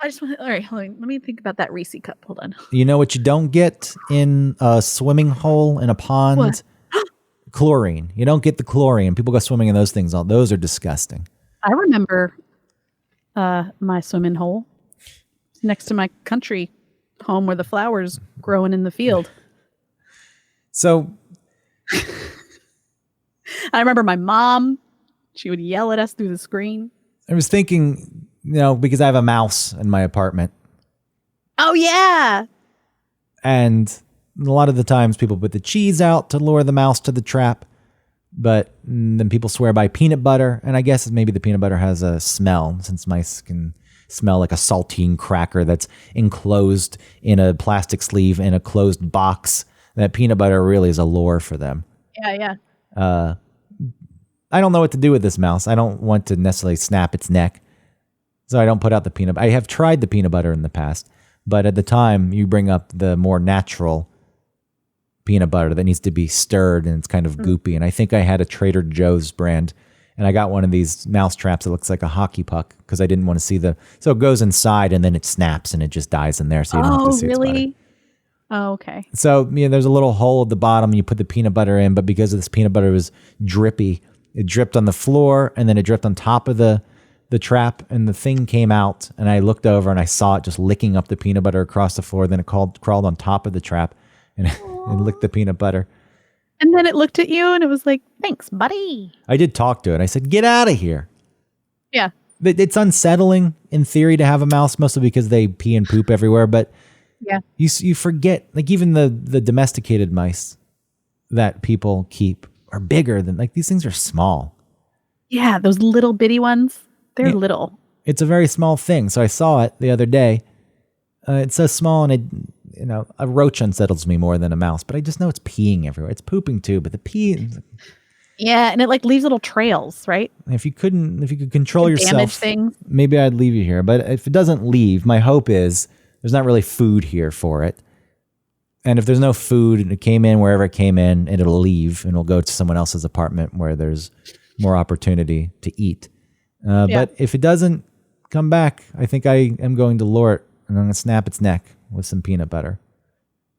I just want to, all right, hold on. Let me think about that Reese cup. Hold on. You know what you don't get in a swimming hole in a pond? What? Chlorine. You don't get the chlorine. People go swimming in those things. Those are disgusting. I remember my swimming hole next to my country home where the flowers growing in the field. So I remember my mom, she would yell at us through the screen. I was thinking, because I have a mouse in my apartment. Oh, yeah. And a lot of the times people put the cheese out to lure the mouse to the trap. But then people swear by peanut butter. And I guess maybe the peanut butter has a smell, since mice can smell like a saltine cracker that's enclosed in a plastic sleeve in a closed box. That peanut butter really is a lure for them. Yeah. I don't know what to do with this mouse. I don't want to necessarily snap its neck. So I don't put out the peanut butter. I have tried the peanut butter in the past. But at the time, you bring up the more natural peanut butter that needs to be stirred and it's kind of goopy. And I think I had a Trader Joe's brand. And I got one of these mouse traps that looks like a hockey puck because I didn't want to see so it goes inside and then it snaps and it just dies in there. So you don't have to see its butter. Oh, okay. So, there's a little hole at the bottom and you put the peanut butter in, but because this peanut butter was drippy, it dripped on the floor and then it dripped on top of the trap and the thing came out and I looked over and I saw it just licking up the peanut butter across the floor. Then it crawled on top of the trap and it licked the peanut butter. And then it looked at you and it was like, thanks, buddy. I did talk to it. I said, get out of here. Yeah. It's unsettling in theory to have a mouse, mostly because they pee and poop everywhere. But yeah, you forget, like even the domesticated mice that people keep are bigger than, like these things are small. Yeah, those little bitty ones, they're little. It's a very small thing. So I saw it the other day. It's so small and a roach unsettles me more than a mouse, but I just know it's peeing everywhere. It's pooping too, but the pee. Yeah, and it like leaves little trails, right? If you could control yourself, damage things. Maybe I'd leave you here. But if it doesn't leave, my hope is there's not really food here for it. And if there's no food and it came in wherever it came in, and it'll leave and it'll go to someone else's apartment where there's more opportunity to eat. But if it doesn't come back, I think I am going to lure it and I'm going to snap its neck with some peanut butter.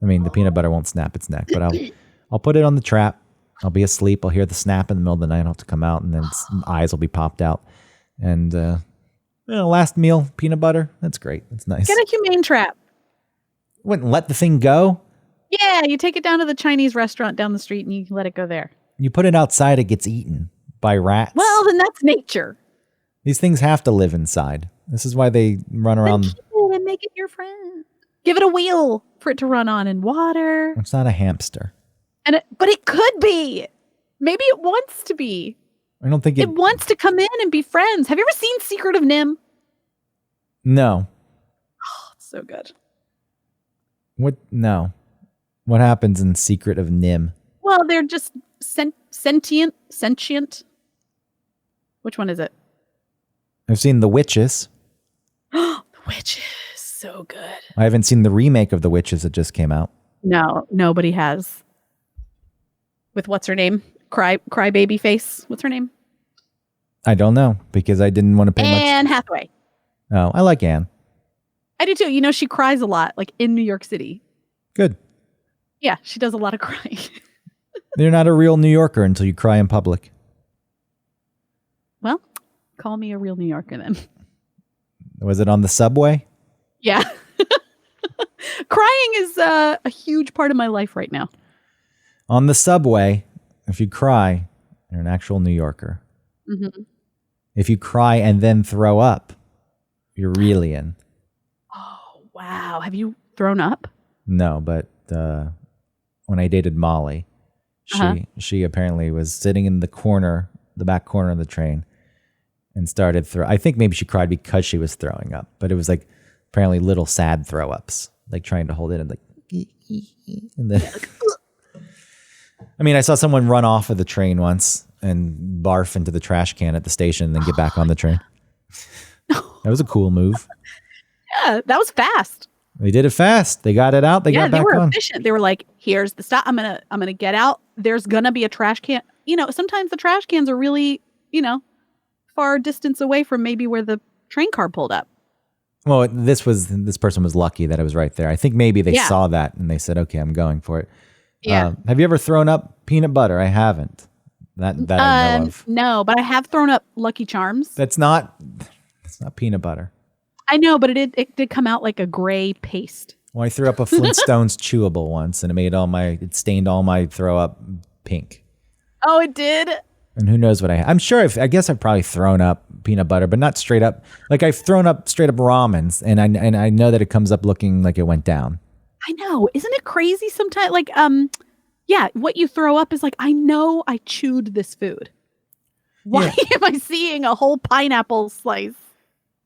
I mean, the peanut butter won't snap its neck, but I'll put it on the trap. I'll be asleep. I'll hear the snap in the middle of the night. I'll have to come out and then its eyes will be popped out. And last meal, peanut butter. That's great. That's nice. Get a humane trap. Wouldn't let the thing go? Yeah, you take it down to the Chinese restaurant down the street and you let it go there. You put it outside, it gets eaten by rats. Well, then that's nature. These things have to live inside. This is why they run around. Then keep it and make it your friend. Give it a wheel for it to run on and water. It's not a hamster. But it could be. Maybe it wants to be. I don't think It wants to come in and be friends. Have you ever seen Secret of Nim? No. Oh, it's so good. What? No. What happens in Secret of Nim? Well, they're just sentient. Which one is it? I've seen The Witches. The Witches. So good. I haven't seen the remake of The Witches that just came out. No, nobody has. With what's her name? Cry baby face. What's her name? I don't know because I didn't want to pay much. Anne Hathaway. Oh, I like Anne. I do too. You know, she cries a lot, like in New York City. Good. Yeah, she does a lot of crying. You're not a real New Yorker until you cry in public. Well, call me a real New Yorker then. Was it on the subway? Yeah. Crying is a huge part of my life right now. On the subway, if you cry, you're an actual New Yorker. Mm-hmm. If you cry and then throw up, you're really in. Oh, wow. Have you thrown up? No, but when I dated Molly, she apparently was sitting in the back corner of the train and started I think maybe she cried because she was throwing up, but it was like apparently little sad throw ups, like trying to hold it and like, and then, I mean, I saw someone run off of the train once and barf into the trash can at the station and then get back on the train. That was a cool move. Yeah, that was fast. They did it fast. They got it out. They got back on. They were efficient. They were like, "Here's the stop. I'm gonna get out. There's gonna be a trash can." You know, sometimes the trash cans are really, far distance away from maybe where the train car pulled up. Well, this person was lucky that it was right there. I think maybe they saw that and they said, "Okay, I'm going for it." Yeah. Have you ever thrown up peanut butter? I haven't. That I know of. No, but I have thrown up Lucky Charms. That's not peanut butter. I know, but it did come out like a gray paste. Well, I threw up a Flintstones chewable once, and it stained all my throw up pink. Oh, it did. And who knows what I'm sure. I guess I've probably thrown up peanut butter, but not straight up. Like I've thrown up straight up ramens, and I know that it comes up looking like it went down. I know. Isn't it crazy sometimes? Like, yeah, what you throw up is like, I know I chewed this food. Why am I seeing a whole pineapple slice?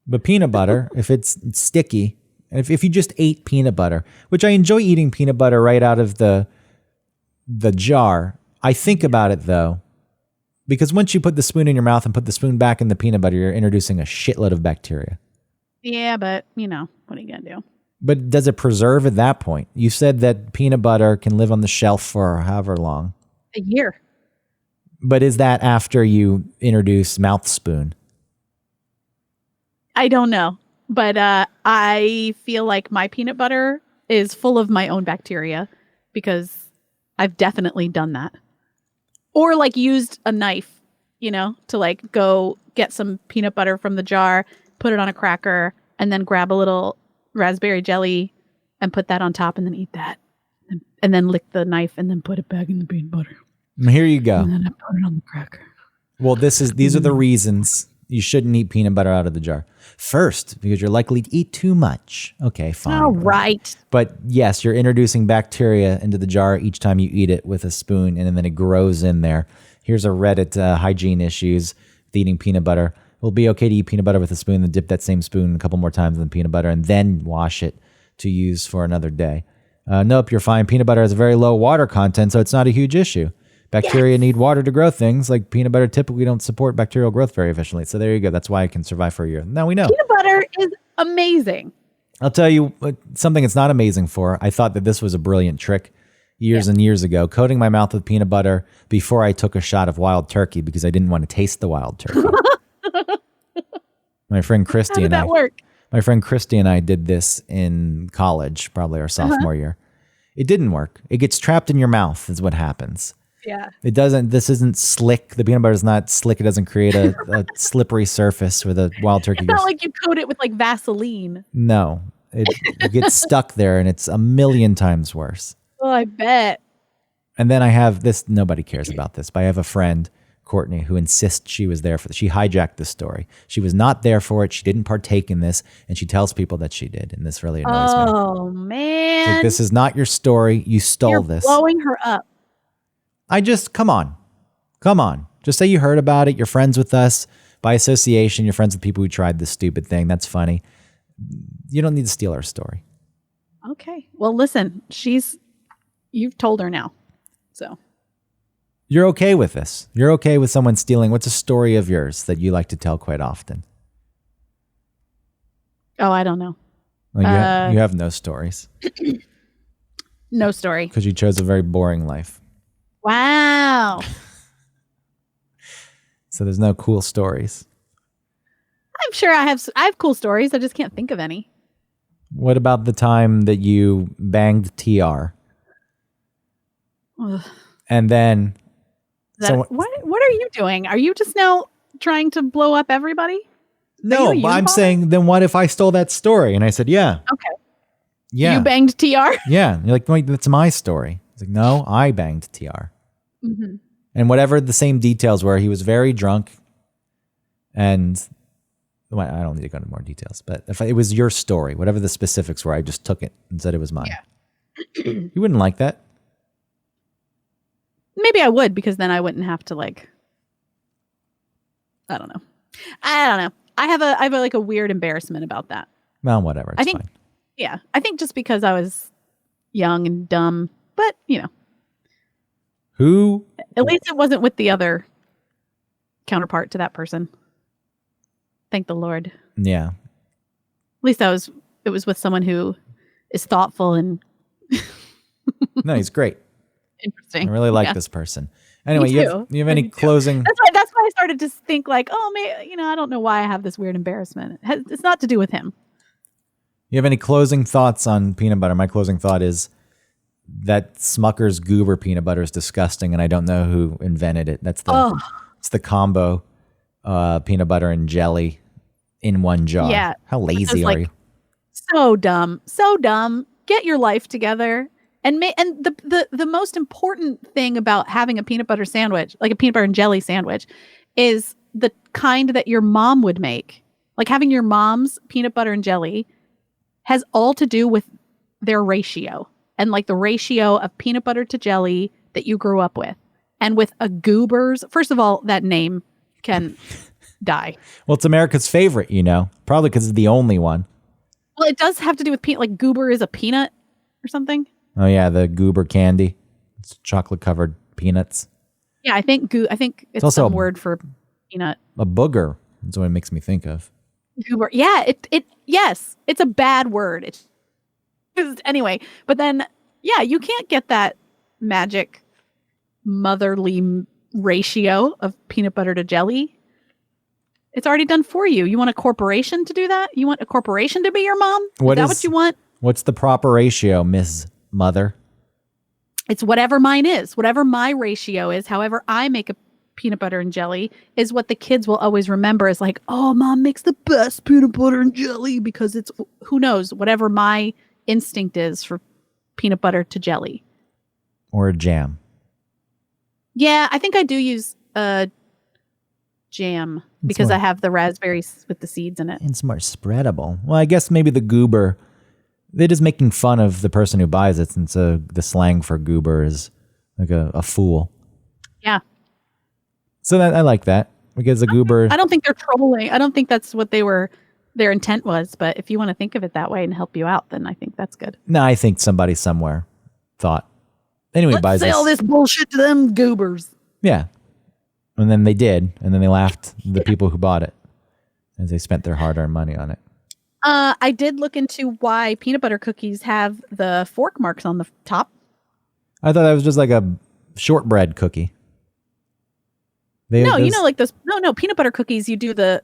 But peanut butter, if it's sticky, and if you just ate peanut butter, which I enjoy eating peanut butter right out of the jar, I think about it though, because once you put the spoon in your mouth and put the spoon back in the peanut butter, you're introducing a shitload of bacteria. Yeah, but what are you going to do? But does it preserve at that point? You said that peanut butter can live on the shelf for however long. A year. But is that after you introduce mouth spoon? I don't know. But I feel like my peanut butter is full of my own bacteria because I've definitely done that. Or like used a knife, to like go get some peanut butter from the jar, put it on a cracker, and then grab a little raspberry jelly and put that on top and then eat that. And then lick the knife and then put it back in the peanut butter. Here you go. And then I put it on the cracker. Well, these are the reasons you shouldn't eat peanut butter out of the jar. First, because you're likely to eat too much. Okay, fine. All right. But yes, you're introducing bacteria into the jar each time you eat it with a spoon, and then it grows in there. Here's a Reddit hygiene issues with eating peanut butter. It'll be okay to eat peanut butter with a spoon, then dip that same spoon a couple more times in the peanut butter, and then wash it to use for another day. Nope, you're fine. Peanut butter has a very low water content, so it's not a huge issue. Bacteria need water to grow things. Like peanut butter typically don't support bacterial growth very efficiently. So there you go. That's why it can survive for a year. Now we know. Peanut butter is amazing. I'll tell you something it's not amazing for. I thought that this was a brilliant trick years and years ago, coating my mouth with peanut butter before I took a shot of wild turkey because I didn't want to taste the wild turkey. My friend Christy How did that work? My friend Christy and I did this in college, probably our sophomore year. It didn't work. It gets trapped in your mouth is what happens. Yeah. This isn't slick. The peanut butter is not slick. It doesn't create a slippery surface where the wild turkey It's not like you coat it with like Vaseline. No. It gets stuck there and it's a million times worse. Oh, I bet. And then I have this, nobody cares about this, but I have a friend, Courtney, who insists she was there for this. She hijacked the story. She was not there for it. She didn't partake in this. And she tells people that she did. And this really annoys me. Oh, man. Like, this is not your story. You stole You're this. blowing her up. Come on. Come on. Just say you heard about it. You're friends with us. By association, you're friends with people who tried this stupid thing. That's funny. You don't need to steal our story. Okay. Well, listen, you've told her now. So. You're okay with this. You're okay with someone stealing. What's a story of yours that you like to tell quite often? Oh, I don't know. Well, you have no stories. No story. Because you chose a very boring life. Wow. So there's no cool stories. I'm sure I have cool stories. I just can't think of any. What about the time that you banged TR? Ugh. And then... What are you doing? Are you just now trying to blow up everybody? No, but I'm saying, then what if I stole that story? And I said, yeah. Okay. Yeah. You banged TR? Yeah. You're like, wait, that's my story. It's like, no, I banged TR. Mm-hmm. And whatever the same details were, he was very drunk. And well, I don't need to go into more details, but if it was your story, whatever the specifics were, I just took it and said it was mine. Yeah. You wouldn't like that. Maybe I would, because then I wouldn't have to I don't know. I have a weird embarrassment about that. Well, whatever. It's fine. Yeah. I think just because I was young and dumb, but Who? At least it wasn't with the other counterpart to that person. Thank the Lord. Yeah. At least it was with someone who is thoughtful and No, he's great. Interesting. I really like this person. Anyway, you have any closing? That's why I started to think I don't know why I have this weird embarrassment. It's not to do with him. You have any closing thoughts on peanut butter? My closing thought is that Smucker's Goober peanut butter is disgusting, and I don't know who invented it. It's the combo peanut butter and jelly in one jar. Yeah. How lazy are you? So dumb. So dumb. Get your life together. And the most important thing about having a peanut butter sandwich, like a peanut butter and jelly sandwich, is the kind that your mom would make. Like having your mom's peanut butter and jelly has all to do with their ratio and like the ratio of peanut butter to jelly that you grew up with. And with a Goober's, first of all, that name can die. Well, it's America's favorite, probably because it's the only one. Well, it does have to do with peanut, like Goober is a peanut or something. Oh yeah, the Goober candy. It's chocolate covered peanuts. Yeah, I think it's also some word for peanut. A booger. That's what it makes me think of. Goober. Yeah, yes, it's a bad word. Anyway, but then you can't get that magic motherly ratio of peanut butter to jelly. It's already done for you. You want a corporation to do that? You want a corporation to be your mom? Is that what you want? What's the proper ratio, Miss Mother? It's whatever mine is. Whatever my ratio is, however I make a peanut butter and jelly is what the kids will always remember as like, oh, mom makes the best peanut butter and jelly, because it's, who knows, whatever my instinct is for peanut butter to jelly. Or a jam. Yeah, I think I do use jam because I have the raspberries with the seeds in it. It's more spreadable. Well, I guess maybe the Goober, they're just making fun of the person who buys it, since the slang for Goober is like a fool. Yeah. So I like that, because a Goober... I don't think they're trolling. I don't think that's what their intent was, but if you want to think of it that way and help you out, then I think that's good. No, I think somebody somewhere thought, anyway, buys sell this bullshit to them Goobers. Yeah. And then they did, and then they laughed the people who bought it as they spent their hard-earned money on it. I did look into why peanut butter cookies have the fork marks on the top. I thought that was just like a shortbread cookie. Like those. No, peanut butter cookies. You do the.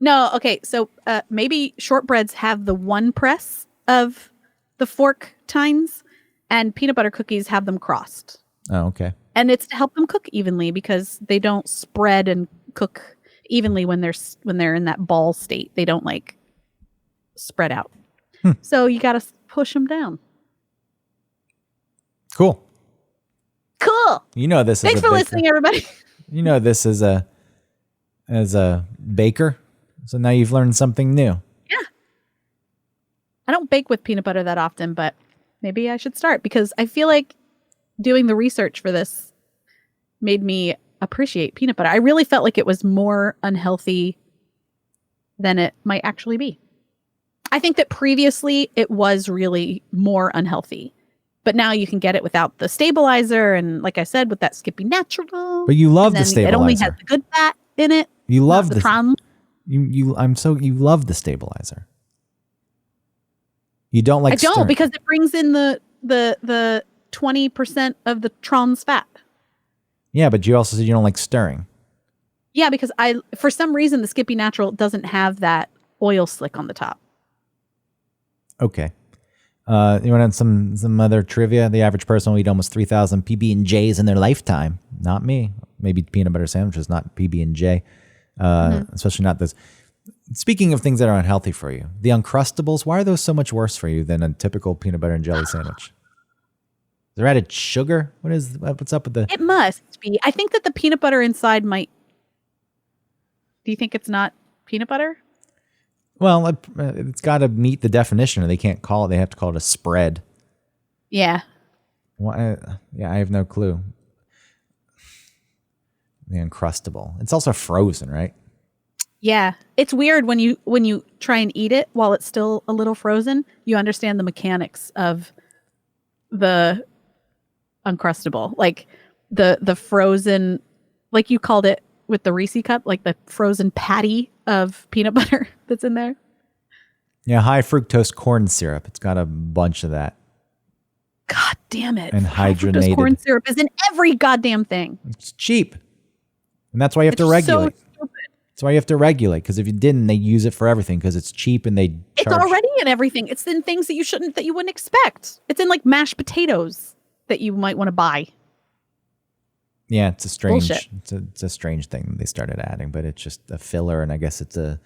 No, okay. So maybe shortbreads have the one press of the fork tines, and peanut butter cookies have them crossed. Oh, okay. And it's to help them cook evenly, because they don't spread and cook evenly when they're in that ball state. They don't like spread out. So you got to push them down. Cool. Cool. You know this. Thanks as a for baker. listening, everybody. You know this as a baker. So now you've learned something new. Yeah. I don't bake with peanut butter that often, but maybe I should start because I feel like doing the research for this made me appreciate peanut butter. I really felt like it was more unhealthy than it might actually be. I think that previously it was really more unhealthy, but now you can get it without the stabilizer. And like I said, with that Skippy Natural. But you love and the then stabilizer. It only has the good fat in it. You love not the trans. you love the stabilizer. You don't like I don't stirring. because it brings in the 20% of the trans fat. Yeah, but you also said you don't like stirring. Yeah, because for some reason the Skippy Natural doesn't have that oil slick on the top. Okay. You want some other trivia? The average person will eat almost 3,000 PB&Js in their lifetime. Not me. Maybe peanut butter sandwiches, not PB&J. Especially not this. Speaking of things that are unhealthy for you, the Uncrustables, why are those so much worse for you than a typical peanut butter and jelly sandwich? Is there added sugar? What's up with the... It must be. I think that the peanut butter inside might... Do you think it's not peanut butter? Well, it's got to meet the definition, or they can't call it. They have to call it a spread. Yeah. Why? Yeah, I have no clue. The Uncrustable. It's also frozen, right? Yeah. It's weird when you try and eat it while it's still a little frozen. You understand the mechanics of the Uncrustable, like the frozen, like you called it with the Reese cup, like the frozen patty of peanut butter that's in there. Yeah, high fructose corn syrup. It's got a bunch of that. God damn it. And High fructose hydrogenated. corn syrup is in every goddamn thing. It's cheap. And that's why you have to It's regulate. so stupid. That's why you have to regulate, because if you didn't, they use it for everything because it's cheap and they It's charge. already in everything. It's in things that you wouldn't expect. It's in like mashed potatoes that you might want to buy. Yeah, it's a strange. Bullshit. It's a strange thing that they started adding, but it's just a filler, and I guess it's a.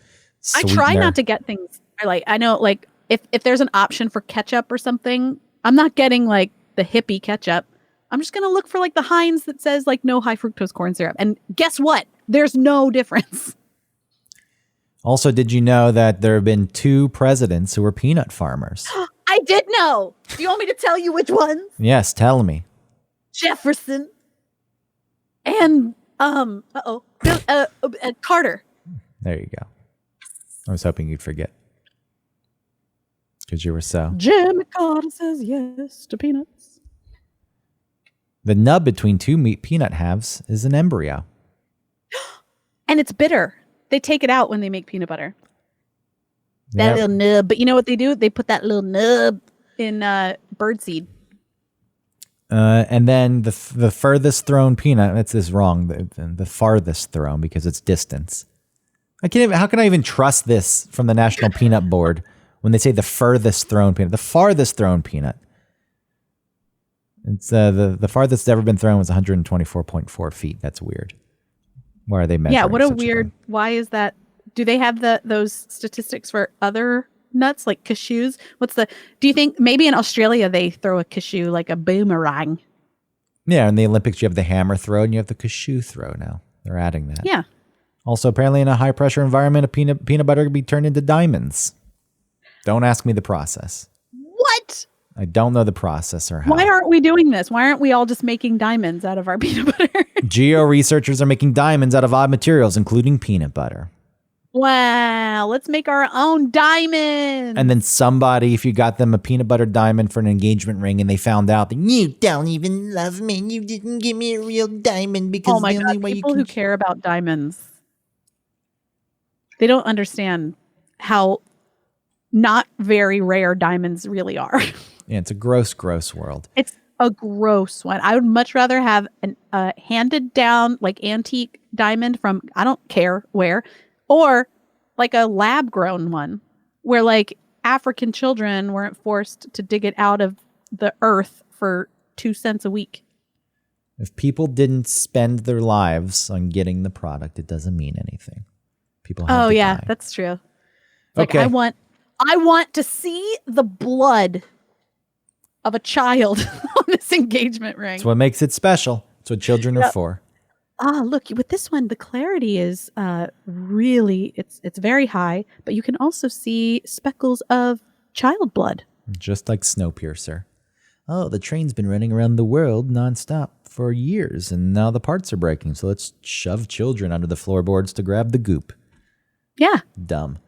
I Sweetener. try not to get things. I know, like if there's an option for ketchup or something, I'm not getting like the hippie ketchup. I'm just gonna look for like the Heinz that says like no high fructose corn syrup. And guess what? There's no difference. Also, did you know that there have been 2 presidents who were peanut farmers? I did know. Do you want me to tell you which ones? Yes, tell me. Jefferson and Carter. There you go. I was hoping you'd forget. Because you were so. Jimmy Carter says yes to peanuts. The nub between 2 peanut halves is an embryo. And it's bitter. They take it out when they make peanut butter. That Yep. little nub. But you know what they do? They put that little nub in birdseed. And then the furthest thrown peanut, that's is wrong. The farthest thrown because it's distance. How can I even trust this from the National Peanut Board when they say the furthest thrown peanut? The farthest thrown peanut. It's the farthest ever been thrown was 124.4 feet. That's weird. Why are they measuring? Yeah, what a such weird. thing? Why is that? Do they have those statistics for other nuts like cashews? Do you think maybe in Australia they throw a cashew like a boomerang? Yeah, in the Olympics you have the hammer throw and you have the cashew throw now. They're adding that. Yeah. Also, apparently in a high pressure environment, a peanut butter can be turned into diamonds. Don't ask me the process. What? I don't know the process or how. Why aren't we doing this? Why aren't we all just making diamonds out of our peanut butter? Geo researchers are making diamonds out of odd materials, including peanut butter. Wow, let's make our own diamond. And then somebody, if you got them a peanut butter diamond for an engagement ring and they found out that you don't even love me and you didn't give me a real diamond because oh my the only God, way people you who can... care about diamonds, they don't understand how not very rare diamonds really are. Yeah, it's a gross, gross world. It's a gross one. I would much rather have a handed down like antique diamond from I don't care where, or like a lab grown one where like African children weren't forced to dig it out of the earth for 2 cents a week. If people didn't spend their lives on getting the product, it doesn't mean anything. People have to die. That's true. It's like Okay. I want to see the blood of a child bonus engagement ring. That's what makes it special. That's what children are for. Look, with this one, the clarity is really, it's very high, but you can also see speckles of child blood. Just like Snowpiercer. Oh, the train's been running around the world nonstop for years, and now the parts are breaking, so let's shove children under the floorboards to grab the goop. Yeah. Dumb.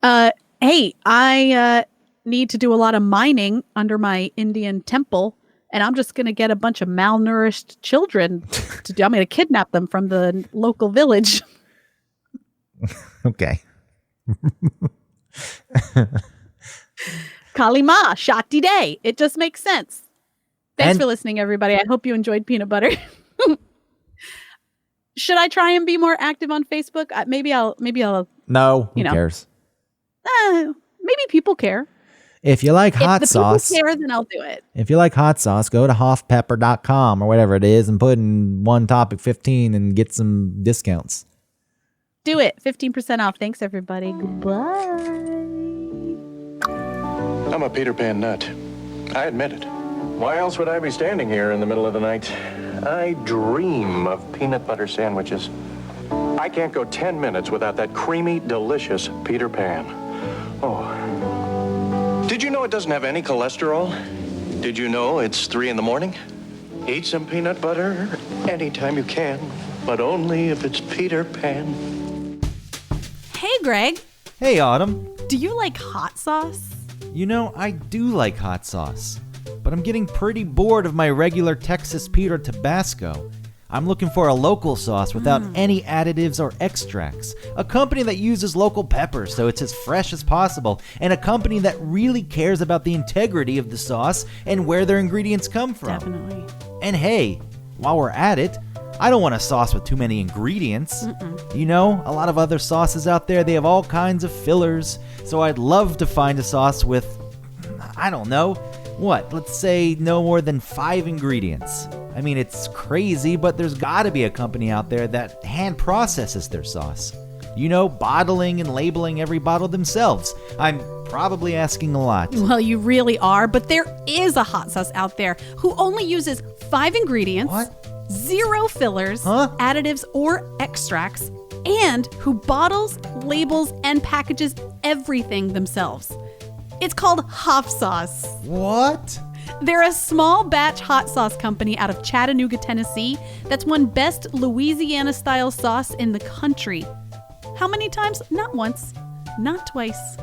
Hey, I need to do a lot of mining under my Indian temple, and I'm just going to get a bunch of malnourished children to do. I'm going to kidnap them from the local village. Okay. Kali Ma, Shakti Day. It just makes sense. Thanks for listening, everybody. I hope you enjoyed Peanut Butter. Should I try and be more active on Facebook? Maybe I'll. No, who cares? Maybe people care. If you like hot sauce, if people care, then I'll do it. If you like hot sauce, go to hoffpepper.com or whatever it is and put in one topic 15 and get some discounts. Do it. 15% off. Thanks, everybody. Goodbye. I'm a Peter Pan nut. I admit it. Why else would I be standing here in the middle of the night? I dream of peanut butter sandwiches. I can't go 10 minutes without that creamy, delicious Peter Pan. Oh. Did you know it doesn't have any cholesterol? Did you know it's 3 a.m? Eat some peanut butter anytime you can, but only if it's Peter Pan. Hey, Greg. Hey, Autumn. Do you like hot sauce? You know, I do like hot sauce, but I'm getting pretty bored of my regular Texas Pete or Tabasco. I'm looking for a local sauce without any additives or extracts. A company that uses local peppers so it's as fresh as possible, and a company that really cares about the integrity of the sauce and where their ingredients come from. Definitely. And hey, while we're at it, I don't want a sauce with too many ingredients. You know, a lot of other sauces out there, they have all kinds of fillers. So I'd love to find a sauce with, I don't know, let's say no more than 5 ingredients. I mean, it's crazy, but there's gotta be a company out there that hand processes their sauce. You know, bottling and labeling every bottle themselves. I'm probably asking a lot. Well, you really are, but there is a hot sauce out there who only uses 5 ingredients. What? 0 fillers, additives, or extracts, and who bottles, labels, and packages everything themselves. It's called Hoff Sauce. What? They're a small batch hot sauce company out of Chattanooga, Tennessee that's won Best Louisiana-style sauce in the country. How many times? Not once, not twice,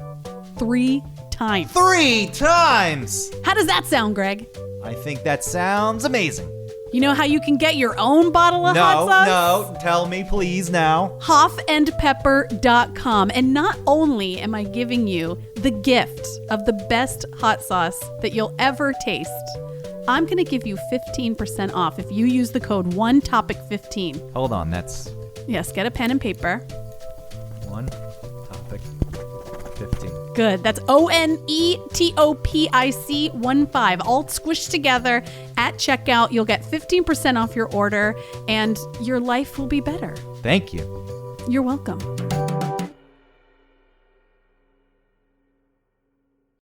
3 times. 3 times! How does that sound, Greg? I think that sounds amazing. You know how you can get your own bottle of hot sauce? No, tell me please now. Hoffandpepper.com. And not only am I giving you the gift of the best hot sauce that you'll ever taste, I'm going to give you 15% off if you use the code ONETOPIC15. Hold on, that's... Yes, get a pen and paper. One Topic 15. Good. That's ONETOPIC 15, all squished together at checkout. You'll get 15% off your order, and your life will be better. Thank you. You're welcome.